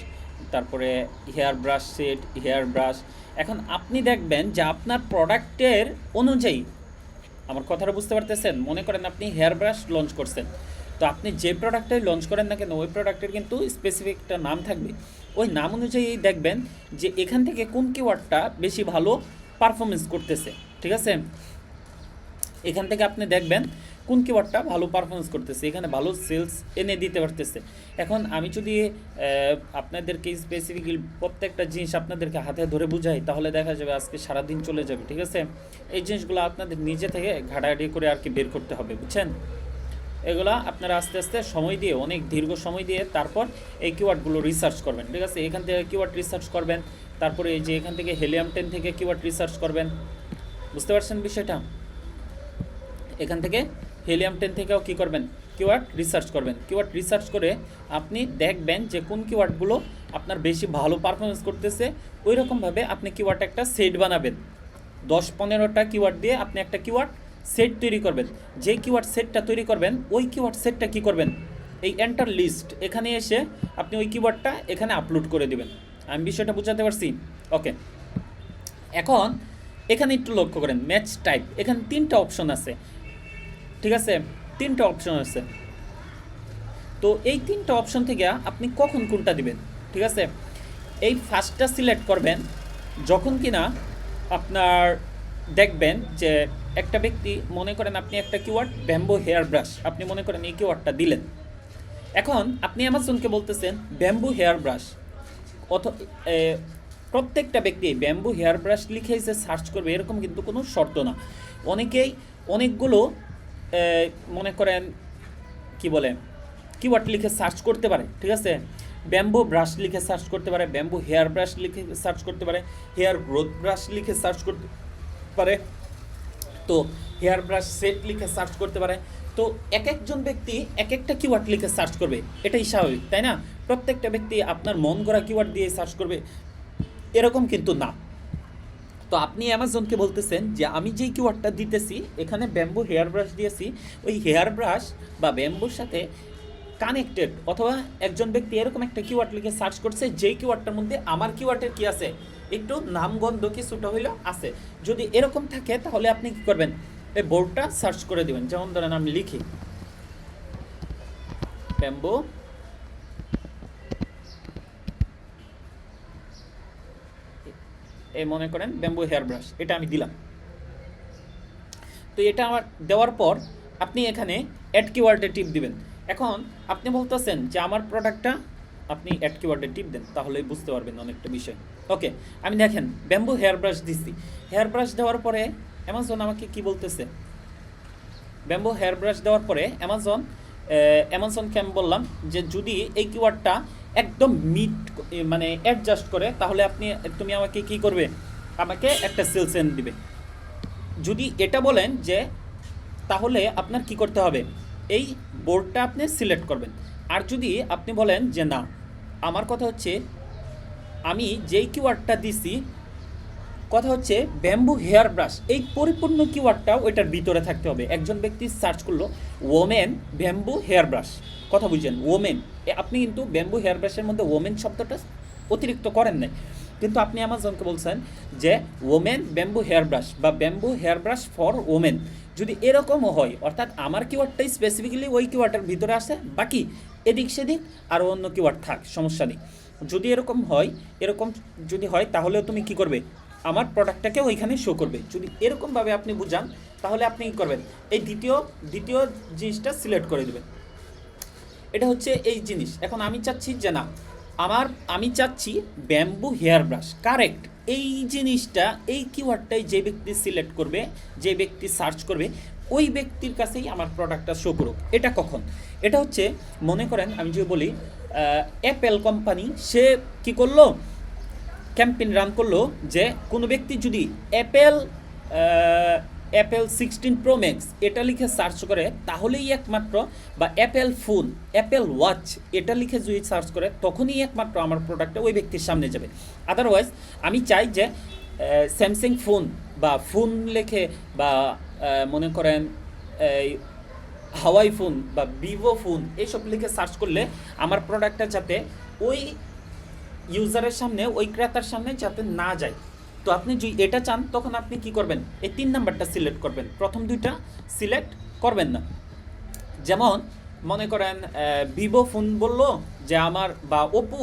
তারপরে hair brush set, hair brush. এখন আপনি দেখবেন যে আপনার প্রোডাক্টের অনুযায়ী, আমার কথাটা বুঝতে পারতেছেন? মনে করেন আপনি হেয়ার ব্রাশ লঞ্চ করছেন, তো আপনি যে প্রোডাক্টটাই লঞ্চ করেন না কেন ওই প্রোডাক্টের কিন্তু স্পেসিফিক একটা নাম থাকবে, ওই নাম অনুযায়ী দেখবেন যে এখান থেকে কোন কিওয়ার্ডটা বেশি ভালো পারফরমেন্স করতেছে, ঠিক আছে। এখান থেকে আপনি দেখবেন কোন কিওয়ার্ডটা ভালো পারফরমেন্স করতেছে, এখানে ভালো সেলস এনে দিতে পারতেছে। এখন আমি যদি আপনাদেরকে স্পেসিফিকলি প্রত্যেকটা জিনিস আপনাদেরকে হাতে ধরে বুঝাই তাহলে দেখা যাবে আজকে সারাদিন চলে যাবে, ঠিক আছে। এই জিনিসগুলো আপনাদের নিজে থেকে ঘাটাঘাটি করে আর কি বের করতে হবে, বুঝছেন। এগুলা আপনারা আস্তে আস্তে সময় দিয়ে, অনেক দীর্ঘ সময় দিয়ে তারপর এই কিওয়ার্ডগুলো রিসার্চ করবেন, ঠিক আছে। এখান থেকে কিওয়ার্ড রিসার্চ করবেন, তারপরে এই যে এখান থেকে হিলিয়াম 10 থেকে কিওয়ার্ড রিসার্চ করবেন, বুঝতে পারছেন বিষয়টা। এখান থেকে হিলিয়াম 10 থেকেও কী করবেন, কিওয়ার্ড রিসার্চ করবেন। কিওয়ার্ড রিসার্চ করে আপনি দেখবেন যে কোন কিওয়ার্ডগুলো আপনার বেশি ভালো পারফরমেন্স করতেছে, ওই রকমভাবে আপনি কিওয়ার্ড একটা সেট বানাবেন। 10-15টা কিওয়ার্ড দিয়ে আপনি একটা কিওয়ার্ড সেট তৈরি করবেন। যেই কিওয়ার্ড সেটটা তৈরি করবেন ওই কিওয়ার্ড সেটটা কী করবেন, এই এন্টার লিস্ট এখানে এসে আপনি ওই কিওয়ার্ডটা এখানে আপলোড করে দিবেন। আমি বিষয়টা বুঝাতে পারছি? ওকে, এখন এখানে একটু লক্ষ্য করেন ম্যাচ টাইপ, এখানে 3টা অপশন আছে, ঠিক আছে। 3টা অপশন আছে, তো এই 3টা অপশন থেকে আপনি কখন কোনটা দিবেন, ঠিক আছে। এই ফার্স্টটা সিলেক্ট করবেন যখন কিনা আপনার দেখবেন যে একটা ব্যক্তি, মনে করেন আপনি একটা কিওয়ার্ড ব্যাম্বো হেয়ার ব্রাশ, আপনি মনে করেন এই কিওয়ার্ডটা দিলেন। এখন আপনি অ্যামাজনকে বলতেছেন ব্যাম্বো হেয়ার ব্রাশ, প্রত্যেকটা ব্যক্তি ব্যাম্বো হেয়ার ব্রাশ লিখেই যে সার্চ করবে এরকম কিন্তু কোনো শর্ত না। অনেকেই অনেকগুলো মনে করেন কি বলে কিওয়ার্ড লিখে সার্চ করতে পারে, ঠিক আছে। ব্যাম্বো ব্রাশ লিখে সার্চ করতে পারে, ব্যাম্বো হেয়ার ব্রাশ লিখে সার্চ করতে পারে, হেয়ার গ্রোথ ব্রাশ লিখে সার্চ করতে পারে, তো হেয়ার ব্রাশ সেট লিখে সার্চ করতে পারে। তো এক একজন ব্যক্তি এক একটা কিওয়ার্ড লিখে সার্চ করবে, এটাই স্বাভাবিক, তাই না। প্রত্যেকটা ব্যক্তি আপনার মন গড়া কিওয়ার্ড দিয়ে সার্চ করবে এরকম কিন্তু না। তো আপনি অ্যামাজনকে বলতেছেন যে আমি যেই কিওয়ার্ডটা দিতেছি এখানে ব্যাম্বো হেয়ার ব্রাশ দিয়েছি, ওই হেয়ার ব্রাশ বা ব্যাম্বোর সাথে কানেক্টেড, অথবা একজন ব্যক্তি এরকম একটা কিওয়ার্ড লিখে সার্চ করছে যেই কিওয়ার্ডটার মধ্যে আমার কিওয়ার্ডের কি আছে, একটু নামগন্ধ কিছুটা হইলেও আছে। যদি এরকম থাকে তাহলে আপনি কি করবেন, এই বোর্ডটা সার্চ করে দেবেন। যেমন ধরেন আমি লিখি ব্যাম্বো এই মনে করেন ব্যাম্বো হেয়ার ব্রাশ, এটা আমি দিলাম। তো এটা আমার দেওয়ার পর আপনি এখানে অ্যাড কিওয়ার্ডে টিপ দিবেন। এখন আপনি বলতেছেন যে আমার প্রোডাক্টটা, আপনি অ্যাড কিওয়ার্ডে টিপ দেন তাহলেই বুঝতে পারবেন অনেকটা বিষয়। ওকে, আমি দেখেন ব্যাম্বো হেয়ার ব্রাশ দিচ্ছি, হেয়ার ব্রাশ দেওয়ার পরে অ্যামাজন আমাকে কি বলতেছে, ব্যাম্বো হেয়ার ব্রাশ দেওয়ার পরে অ্যামাজনকে আমি বললাম যে যদি এই কিওয়ার্ডটা একদম মিট মানে অ্যাডজাস্ট করে তাহলে তুমি আমাকে কি করবে, আমাকে একটা সেলস এন্ড দিবে। যদি এটা বলেন যে তাহলে আপনার কি করতে হবে, এই বোর্ডটা আপনি সিলেক্ট করবেন। আর যদি আপনি বলেন যে না, আমার কথা হচ্ছে আমি যেই কিওয়ার্ডটা দিছি, কথা হচ্ছে ব্যাম্বু হেয়ার ব্রাশ, এই পরিপূর্ণ কিওয়ার্ডটাও ওইটার ভিতরে থাকতে হবে। একজন ব্যক্তি সার্চ করলো ওমেন ব্যাম্বু হেয়ার ব্রাশ, কথা বুঝছেন, ওমেন, আপনি কিন্তু ব্যাম্বু হেয়ার ব্রাশের মধ্যে ওমেন শব্দটা অতিরিক্ত করেন নাই, কিন্তু আপনি অ্যামাজনকে বলছেন যে ওমেন ব্যাম্বু হেয়ার ব্রাশ বা bamboo hair brush for women. যদি এরকমও হয়, অর্থাৎ আমার কিওয়ার্ডটাই স্পেসিফিক্যালি ওই কিওয়ার্ডের ভিতরে আসে, বাকি এদিক সেদিক আরও অন্য কিওয়ার্ড থাক, সমস্যা নেই। যদি এরকম হয়, এরকম যদি হয়, তাহলেও তুমি কি করবে, আমার প্রোডাক্টটাকে ওইখানে শো করবে। যদি এরকমভাবে আপনি বুঝান, তাহলে আপনি কী করবেন, এই দ্বিতীয় জিনিসটা সিলেক্ট করে দেবেন। এটা হচ্ছে এই জিনিস। এখন আমি চাচ্ছি যে না, আমি চাচ্ছি ব্যাম্বু হেয়ার ব্রাশ, কারেক্ট। এই জিনিসটা, এই কিওয়ার্ডটাই যে ব্যক্তি সিলেক্ট করবে, যে ব্যক্তি সার্চ করবে, ওই ব্যক্তির কাছেই আমার প্রোডাক্টটা শো করুক। এটা কখন? এটা হচ্ছে, মনে করেন আমি যদি বলি অ্যাপেল কোম্পানি, সে কি করলো, ক্যাম্পেইন রান করলো যে কোনো ব্যক্তি যদি অ্যাপেল 16 প্রো ম্যাক্স এটা লিখে সার্চ করে, তাহলেই একমাত্র, বা অ্যাপেল ফোন, অ্যাপেল ওয়াচ এটা লিখে যদি সার্চ করে, তখনই একমাত্র আমার প্রোডাক্টটা ওই ব্যক্তির সামনে যাবে। আদারওয়াইজ আমি চাই যে স্যামসাং ফোন বা ফোন লেখে, বা মনে করেন হাওয়াই ফোন বা ভিভো ফোন এইসব লিখে সার্চ করলে আমার প্রোডাক্টটা যাতে ওই ইউজারের সামনে, ওই ক্রেতার সামনে যাতে না যায়। তো আপনি যদি এটা চান, তখন আপনি কি করবেন, এই 3 নাম্বারটা সিলেক্ট করবেন, প্রথম দুইটা সিলেক্ট করবেন না। যেমন মনে করেন ভিভো ফোন বললো যে আমার, বা ওপো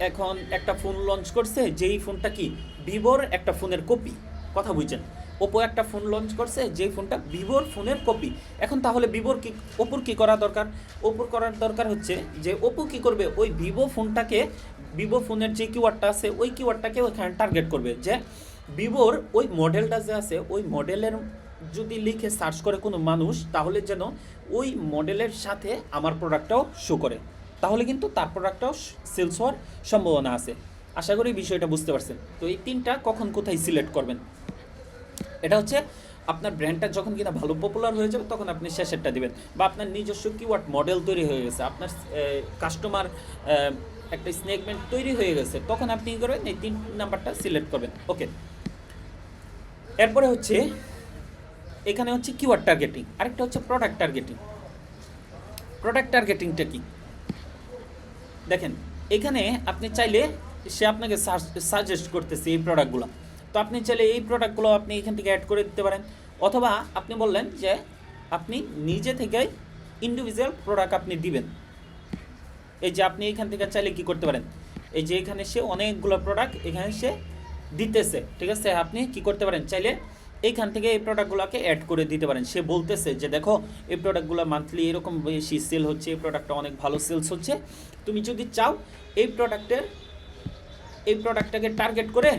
এখন একটা ফোন লঞ্চ করছে, যেই ফোনটা কি ভিভোর একটা ফোনের কপি, কথা বুঝছেন, ওপো একটা ফোন লঞ্চ করছে যেই ফোনটা ভিভোর ফোনের কপি। এখন তাহলে ওপোর কি করা দরকার? ওপোর করার দরকার হচ্ছে যে ওপো কি করবে, ওই ভিভো ফোনটাকে, ভিভো ফোনের যে কিওয়ার্ডটা আছে ওই কিওয়ার্ডটাকে ওখানে টার্গেট করবে, যে ভিভোর ওই মডেলটা যে আছে ওই মডেলের যদি লিখে সার্চ করে কোনো মানুষ, তাহলে যেন ওই মডেলের সাথে আমার প্রোডাক্টটাও শো করে, তাহলে কিন্তু তার প্রোডাক্টটাও সেলস হওয়ার সম্ভাবনা আছে। আশা করি বিষয়টা বুঝতে পারছেন। তো এই 3টা কখন কোথায় সিলেক্ট করবেন, এটা হচ্ছে আপনার ব্র্যান্ডটা যখন কিনা ভালো পপুলার হয়ে যাবে, তখন আপনি শেষেরটা দিবেন, বা আপনার নিজস্ব কিওয়ার্ড মডেল তৈরি হয়ে গেছে, আপনার কাস্টমার একটা স্নেকমেন্ট তৈরি হয়ে গেছে, তখন আপনি কী করবেন, এই 3 নাম্বারটা সিলেক্ট করবেন। ওকে, এরপরে হচ্ছে এখানে হচ্ছে কিওয়ার্ড টার্গেটিং, আরেকটা হচ্ছে প্রোডাক্ট টার্গেটিং। প্রোডাক্ট টার্গেটিংটা কি দেখেন, এখানে আপনি চাইলে, সে আপনাকে সাজেস্ট করতেছে এই প্রোডাক্টগুলো, তো আপনি চাইলে এই প্রোডাক্টগুলো আপনি এখান থেকে অ্যাড করে দিতে পারেন, অথবা আপনি বললেন যে আপনি নিজে থেকেই ইন্ডিভিজুয়াল প্রোডাক্ট আপনি দিবেন। এই যে আপনি এখান থেকে চাইলে কি করতে পারেন, এই যে এখানে সে অনেকগুলো প্রোডাক্ট এখানে সে দিতেছে, ঠিক আছে, আপনি কি করতে পারেন, চাইলে এইখান থেকে এই প্রোডাক্টগুলোকে অ্যাড করে দিতে পারেন। সে বলতেছে যে দেখো এই প্রোডাক্টগুলো মান্থলি এরকম বেশি সেল হচ্ছে, এই প্রোডাক্টটা অনেক ভালো সেলস হচ্ছে, তুমি যদি চাও এই প্রোডাক্টটাকে টার্গেট করে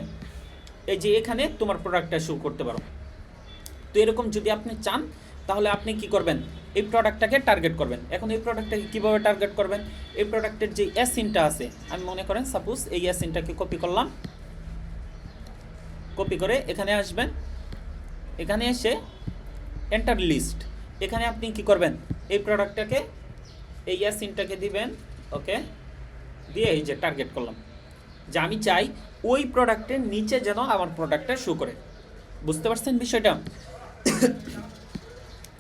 এই যে এখানে তোমার প্রোডাক্টটা শো করতে পারো। তো এরকম যদি আপনি চান, তাহলে আপনি কি করবেন, এই প্রোডাক্টটাকে টার্গেট করবেন। এখন এই প্রোডাক্টটাকে কীভাবে টার্গেট করবেন, এই প্রোডাক্টের যে এসইনটা আছে, আমি মনে করেন সাপোজ এই এসইনটাকে কপি করলাম, কপি করে এখানে আসবেন, এখানে এসে এন্টার লিস্ট, এখানে আপনি কি করবেন, এই প্রোডাক্টটাকে, এই এসইনটাকে দিবেন, ওকে, দিয়ে এই যে টার্গেট করলাম, যে আমি চাই ওই প্রোডাক্টের নিচে যেন আমার প্রোডাক্টটা শো করে। বুঝতে পারছেন বিষয়টা?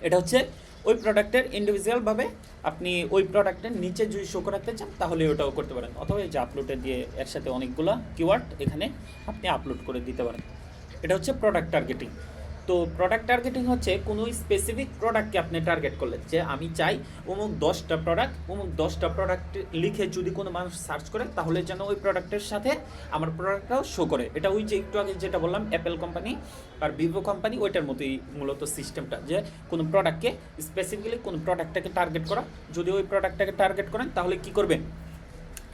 এটা হচ্ছে ওই প্রোডাক্টের ইন্ডিভিজুয়ালভাবে আপনি ওই প্রোডাক্টের নিচে যদি শো করাতে চান, তাহলে ওটাও করতে পারেন, অথবা এই যে আপলোডে দিয়ে একসাথে অনেকগুলো কিওয়ার্ড এখানে আপনি আপলোড করে দিতে পারেন। এটা হচ্ছে প্রোডাক্ট টার্গেটিং। তো প্রোডাক্ট টার্গেটিং হচ্ছে কোনো স্পেসিফিক প্রোডাক্টকে আপনি টার্গেট করলেন, যে আমি চাই অমুক 10টা প্রোডাক্ট লিখে যদি কোনো মানুষ সার্চ করে, তাহলে যেন ওই প্রোডাক্টের সাথে আমার প্রোডাক্টটাও শো করে। এটা ওই যে একটু আগে যেটা বললাম অ্যাপেল কোম্পানি আর ভিভো কোম্পানি, ওইটার মতোই মূলত সিস্টেমটা, যে কোনো প্রোডাক্টকে স্পেসিফিক্যালি কোনো প্রোডাক্টটাকে টার্গেট করা। যদি ওই প্রোডাক্টটাকে টার্গেট করেন, তাহলে কি করবে,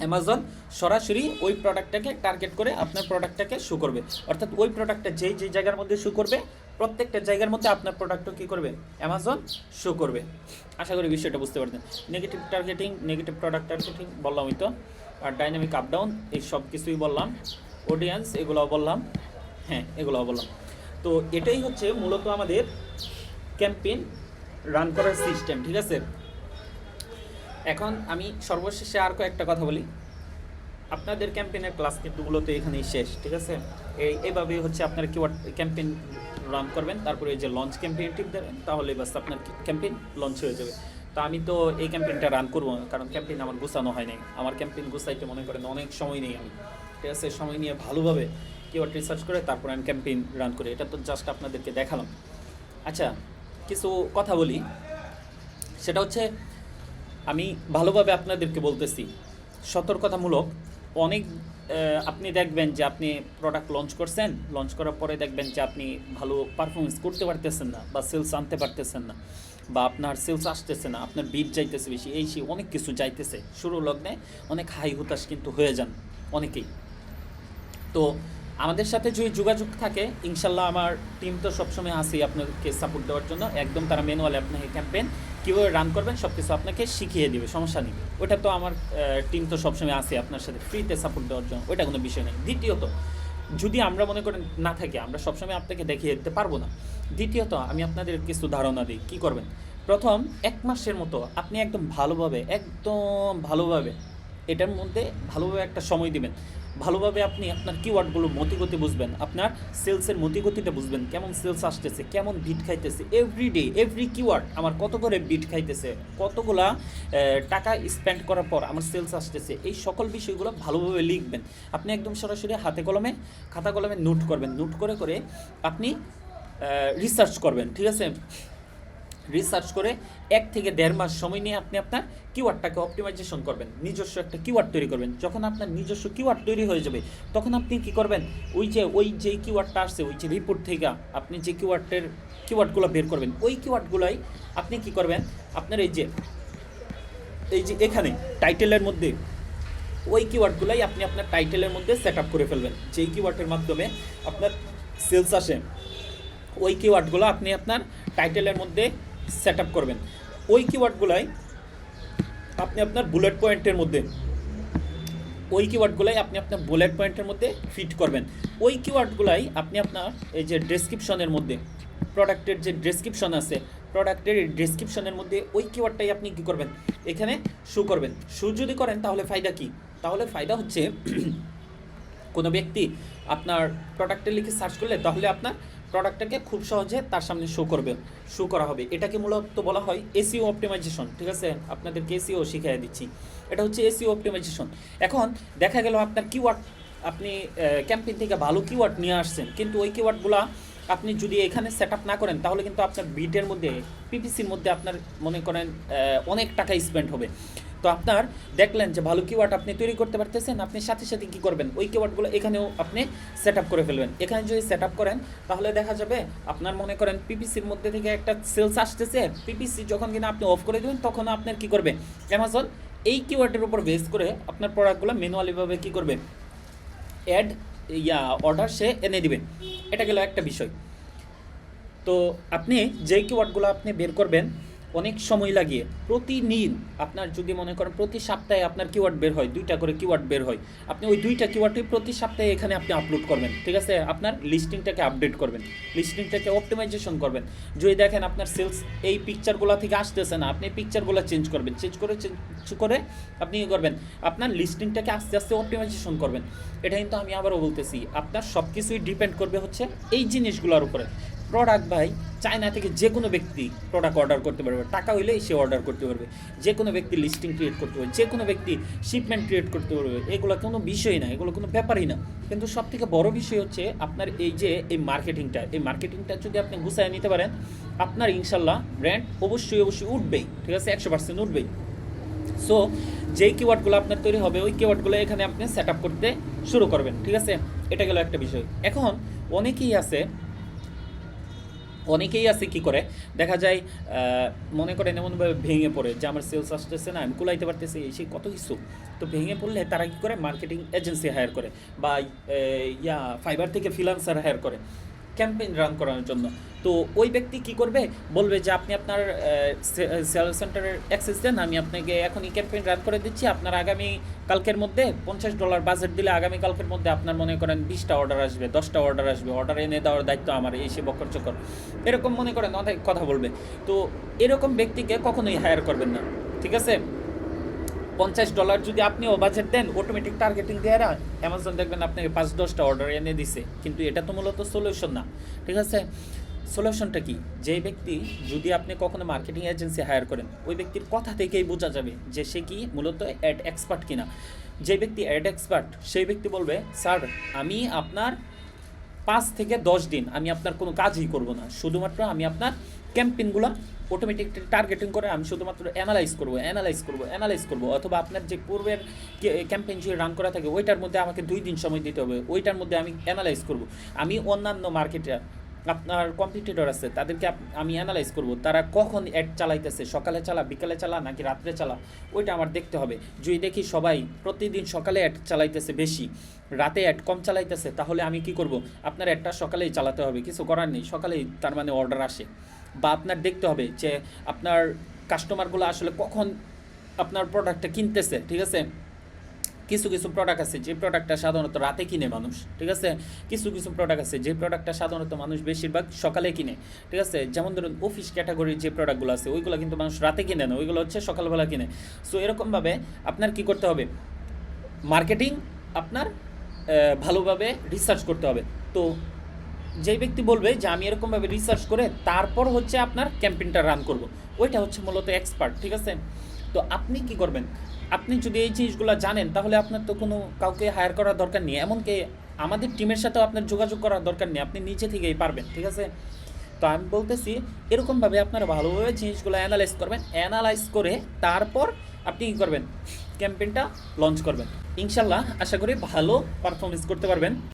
অ্যামাজন সরাসরি ওই প্রোডাক্টটাকে টার্গেট করে আপনার প্রোডাক্টটাকে শো করবে, অর্থাৎ ওই প্রোডাক্টটা যেই জায়গার মধ্যে শো করবে, প্রত্যেকটা জায়গার মধ্যে আপনার প্রোডাক্টও কী করবে, অ্যামাজন শো করবে। আশা করি বিষয়টা বুঝতে পারছেন। Negative targeting, negative product targeting বললামই তো, আর ডাইনামিক আপ ডাউন এই সব কিছুই বললাম, অডিয়েন্স এগুলোও বললাম, হ্যাঁ এগুলোও বললাম। তো এটাই হচ্ছে মূলত আমাদের ক্যাম্পেইন রান করার সিস্টেম, ঠিক আছে। এখন আমি সর্বশেষে আর কয়েকটা কথা বলি। আপনাদের ক্যাম্পেইনের ক্লাস কিন্তু মূলত এখানেই শেষ, ঠিক আছে? এইভাবেই হচ্ছে আপনার কিওয়ার্ড ক্যাম্পেইন রান করবেন, তারপরে এই যে লঞ্চ ক্যাম্পেইন টিপ দেবেন, তাহলে বাস আপনার ক্যাম্পেইন লঞ্চ হয়ে যাবে। তো আমি তো এই ক্যাম্পেইনটা রান করবো না, কারণ ক্যাম্পেইন আমার গোছানো হয় নাই। আমার ক্যাম্পেইন গোছাইতে মনে করেন অনেক সময় নেই আমি, ঠিক আছে? সময় নিয়ে ভালোভাবে কিওয়ার্ড রিসার্চ করে তারপর আমি ক্যাম্পেইন রান করি। এটা তো জাস্ট আপনাদেরকে দেখালাম। আচ্ছা, কিছু কথা বলি, সেটা হচ্ছে আমি ভালোভাবে আপনাদেরকে বলতেছি, সতর্কতামূলক। অনেক আপনি দেখবেন যে আপনি প্রোডাক্ট লঞ্চ করছেন, লঞ্চ করার পরে দেখবেন যে আপনি ভালো পারফরমেন্স করতে পারতেছেন না, বা সেলস আনতে পারতেছেন না, বা আপনার সেলস আসতেছে না, আপনার বিট যাইতেছে বেশি, এই সেই অনেক কিছু যাইতেছে। শুরু লগ্নে অনেক হাই হুতাশ কিন্তু হয়ে যান অনেকেই। তো আমাদের সাথে যদি যোগাযোগ থাকে, ইনশাল্লাহ আমার টিম তো সবসময় আসেই আপনাদেরকে সাপোর্ট দেওয়ার জন্য। একদম তারা ম্যানুয়ালি আপনাকে ক্যাম্পেইন কীভাবে রান করবেন সব কিছু আপনাকে শিখিয়ে দেবে, সমস্যা নেই। ওটা তো আমার টিম তো সবসময় আসে আপনার সাথে ফ্রিতে সাপোর্ট দেওয়ার জন্য, ওইটা কোনো বিষয় নেই। দ্বিতীয়ত, যদি আমরা মনে করেন না থাকি, আমরা সবসময় আপনাকে দেখিয়ে দিতে পারবো না। দ্বিতীয়ত, আমি আপনাদের কিছু ধারণা দিই কী করবেন। প্রথম 1 মাসের মতো আপনি একদম ভালোভাবে এটার মধ্যে ভালোভাবে একটা সময় দিবেন। ভালোভাবে আপনি আপনার কিওয়ার্ডগুলো মতিগতি বুঝবেন, আপনার সেলসের মতিগতিটা বুঝবেন, কেমন সেলস আসতেছে, কেমন বিট খাইতেছে, এভরিডে এভরি কিওয়ার্ড আমার কত করে বিট খাইতেছে, কতগুলা টাকা স্পেন্ড করার পর আমার সেলস আসতেছে, এই সকল বিষয়গুলো ভালোভাবে লিখবেন। আপনি একদম সরাসরি হাতে কলমে খাতা কলমে নোট করবেন, নোট করে করে আপনি রিসার্চ করবেন, ঠিক আছে? রিসার্চ করে 1 থেকে 1.5 মাস সময় নিয়ে আপনি আপনার কিওয়ার্ডটাকে অপটিমাইজেশন করবেন, নিজস্ব একটা কিওয়ার্ড তৈরি করবেন। যখন আপনার নিজস্ব কিওয়ার্ড তৈরি হয়ে যাবে, তখন আপনি কি করবেন, ওই যে কিওয়ার্ডটা আসছে, ওই যে রিপোর্ট থেকে আপনি যে কিওয়ার্ডগুলো বের করবেন, ওই কিওয়ার্ডগুলোই আপনি কি করবেন, আপনার এই যে এখানে টাইটেলের মধ্যে ওই কিওয়ার্ডগুলোই আপনি আপনার টাইটেলের মধ্যে সেট আপ করে ফেলবেন। যেই কিওয়ার্ডের মাধ্যমে আপনার সেলস আসে, ওই কিওয়ার্ডগুলো আপনি আপনার টাইটেলের মধ্যে সেট আপ করবেন। ওই কিওয়ার্ডগুলাই আপনি আপনার বুলেট পয়েন্টের মধ্যে ফিট করবেন। ওই কিওয়ার্ডগুলাই আপনি আপনার এই যে ডেসক্রিপশনের মধ্যে, প্রোডাক্টের যে ডেসক্রিপশন আছে, প্রোডাক্টের ডেসক্রিপশনের মধ্যে ওই কিওয়ার্ডটাই আপনি কী করবেন, এখানে শো করবেন। শো যদি করেন তাহলে ফায়দা কী? তাহলে ফায়দা হচ্ছে কোনো ব্যক্তি আপনার প্রোডাক্টে লিখে সার্চ করলে, তাহলে আপনার প্রোডাক্টটাকে খুব সহজে তার সামনে শো করা হবে। এটাকে মূলত বলা হয় এসইও অপটিমাইজেশন, ঠিক আছে? আপনাদেরকে এসইও শিখিয়ে দিচ্ছি, এটা হচ্ছে এসইও অপটিমাইজেশন। এখন দেখা গেল আপনার কিওয়ার্ড, আপনি ক্যাম্পেইন থেকে ভালো কিওয়ার্ড নিয়ে আসছেন, কিন্তু ওই কিওয়ার্ডগুলো আপনি যদি এখানে সেট আপ না করেন, তাহলে কিন্তু আপনার বিটের মধ্যে, পিপিসির মধ্যে আপনার মনে করেন অনেক টাকা স্পেন্ড হবে। তো আপনার দেখলেন যে ভালো কিওয়ার্ড আপনি তৈরি করতে পারতেছেন, আপনি সাথে সাথে কী করবেন, ওই কিওয়ার্ডগুলো এখানেও আপনি সেট আপ করে ফেলবেন। এখানে যদি সেট আপ করেন, তাহলে দেখা যাবে আপনার মনে করেন পিপিসির মধ্যে থেকে একটা সেলস আসতেছে, পিপিসি যখন কিনা আপনি অফ করে দেবেন, তখন আপনার কী করবে, অ্যামাজন এই কিওয়ার্ডের উপর বেস করে আপনার প্রোডাক্টগুলো ম্যানুয়ালিভাবে কী করবে, অর্ডার সে এনে দিবে। এটা গেল একটা বিষয়। তো আপনি যে কিওয়ার্ডগুলো আপনি বের করবেন অনেক সময় লাগিয়ে, প্রতিদিন আপনার যদি মনে করেন প্রতি সপ্তাহে আপনার কিওয়ার্ড বের হয়, 2টা করে কিওয়ার্ড বের হয়, আপনি ওই 2টা কিওয়ার্ডই প্রতি সপ্তাহে এখানে আপনি আপলোড করবেন, ঠিক আছে? আপনার লিস্টিংটাকে আপডেট করবেন, লিস্টিংটাকে অপটিমাইজেশন করবেন। যদি দেখেন আপনার সেলস এই পিকচারগুলো থেকে আসতেছে না, আপনি পিকচারগুলো চেঞ্জ করে আপনি কী করবেন, আপনার লিস্টিংটাকে আস্তে আস্তে অপটিমাইজেশন করবেন। এটা কিন্তু আমি আবারও বলতেছি, আপনার সব কিছুই ডিপেন্ড করবে হচ্ছে এই জিনিসগুলোর উপরে। প্রোডাক্ট ভাই, চায়না থেকে যে কোনো ব্যক্তি প্রোডাক্ট অর্ডার করতে পারবে, টাকা হইলেই সে অর্ডার করতে পারবে। যে কোনো ব্যক্তি লিস্টিং ক্রিয়েট করতে পারবে, যে কোনো ব্যক্তি শিপমেন্ট ক্রিয়েট করতে পারবে। এগুলো কোনো বিষয় না, এগুলো কোনো ব্যাপারই না। কিন্তু সবথেকে বড় বিষয় হচ্ছে আপনার এই মার্কেটিংটা যদি আপনি গুছায় নিতে পারেন, আপনার ইনশাল্লাহ ব্র্যান্ড অবশ্যই উঠবেই, ঠিক আছে? 100% উঠবেই। সো যেই কিওয়ার্ডগুলো আপনার তৈরি হবে, ওই কিওয়ার্ডগুলো এখানে আপনি সেট আপ করতে শুরু করবেন, ঠিক আছে? এটা গেল একটা বিষয়। এখন অনেকেই আছে কি করে, দেখা যায় মনে করেন এমনভাবে ভেঙে পড়ে যে আমার সেলস আসতেছে না, আমি কুলাইতে পারতেছি, সেই কত কিছু। তো ভেঙে পড়লে তারা কী করে, মার্কেটিং এজেন্সি হায়ার করে, বা ফাইবার থেকে ফ্রিল্যান্সার হায়ার করে ক্যাম্পেইন রান করানোর জন্য। তো ওই ব্যক্তি কি করবে, বলবে যে আপনি আপনার সেলস সেন্টারের অ্যাক্সেস দেন, আমি আপনাকে এখনই ক্যাম্পেইন রান করে দিচ্ছি। আপনার আগামী কালকের মধ্যে $50 বাজেট দিলে আগামী কালকের মধ্যে আপনার মনে করেন 20টা অর্ডার আসবে, 10টা অর্ডার আসবে, অর্ডার এনে দেওয়ার দায়িত্ব আমার, এই সে বকর চকর এরকম মনে করেন অনেক কথা বলবে। তো এরকম ব্যক্তিকে কখনোই হায়ার করবেন না, ঠিক আছে? $50 যদি আপনিও বাজেট দেন, অটোমেটিক টার্গেটিং দিয়ে অ্যামাজন দেখবেন আপনাকে 5-10টা অর্ডার এনে দিছে, কিন্তু এটা তো মূলত সলিউশন না। ঠিক আছে, সলিউশনটা কি? যেই ব্যক্তি, যদি আপনি কখনো মার্কেটিং এজেন্সি হায়ার করেন, ওই ব্যক্তির কথা থেকেই বোঝা যাবে যে সে কি মূলত অ্যাড এক্সপার্ট কিনা। যে ব্যক্তি অ্যাড এক্সপার্ট, সেই ব্যক্তি বলবে, স্যার আমি আপনার 5 থেকে 10 দিন আমি আপনার কোনো কাজই করব না, শুধুমাত্র আমি আপনার ক্যাম্পেইনগুলো অটোমেটিক টার্গেটিং করে আমি শুধুমাত্র অ্যানালাইজ করব, অথবা আপনার যে পূর্বের ক্যাম্পেইন যে রান করা থাকে ওইটার মধ্যে আমাকে 2 দিন সময় দিতে হবে, ওইটার মধ্যে আমি অ্যানালাইজ করব। আমি অন্যান্য মার্কেটে আপনার কম্পিটিটর আছে তাদেরকে আমি অ্যানালাইজ করব, তারা কখন অ্যাড চালাইতেছে, সকালে চালা, বিকালে চালা, নাকি রাত্রে চালা, ওইটা আমার দেখতে হবে। যদি দেখি সবাই প্রতিদিন সকালে অ্যাড চালাইতেছে বেশি, রাতে অ্যাড কম চালাইতেছে, তাহলে আমি কি করব? আপনার অ্যাডটা সকালেই চালাতে হবে, কিছু করার নেই, সকালেই তার মানে অর্ডার আসে। বা আপনার দেখতে হবে যে আপনার কাস্টমারগুলো আসলে কখন আপনার প্রোডাক্টটা কিনতেছে। ঠিক আছে, কিছু কিছু প্রোডাক্ট আছে যে প্রোডাক্টটা সাধারণত রাতে কিনে মানুষ। ঠিক আছে, কিছু কিছু প্রোডাক্ট আছে যে প্রোডাক্টটা সাধারণত মানুষ বেশিরভাগ সকালে কিনে। ঠিক আছে, যেমন ধরুন অফিস ক্যাটাগরির যে প্রোডাক্টগুলো আছে ওইগুলো কিন্তু মানুষ রাতে কিনে না, ওইগুলো হচ্ছে সকালবেলা কিনে। সো এরকমভাবে আপনার কি করতে হবে? মার্কেটিং আপনার ভালোভাবে রিসার্চ করতে হবে। তো যেই ব্যক্তি বলবে যে আমি এরকমভাবে রিসার্চ করে তারপর হচ্ছে আপনার ক্যাম্পেইনটা রান করব, ওইটা হচ্ছে মূলত এক্সপার্ট। ঠিক আছে, তো আপনি কি করবেন? আপনি যদি এই জিনিসগুলো জানেন তাহলে আপনার তো কোনো কাউকে হায়ার করার দরকার নেই, এমনকি আমাদের টিমের সাথেও আপনার যোগাযোগ করার দরকার নেই, আপনি নিজে থেকেই পারবেন। ঠিক আছে, তো আমি বলতেছি এরকমভাবে আপনারা ভালোভাবে জিনিসগুলো অ্যানালাইজ করবেন, অ্যানালাইজ করে তারপর আপনি কী করবেন? ক্যাম্পেইনটা লঞ্চ করবেন। ইনশাল্লাহ আশা করি ভালো পারফরমেন্স করতে পারবেন।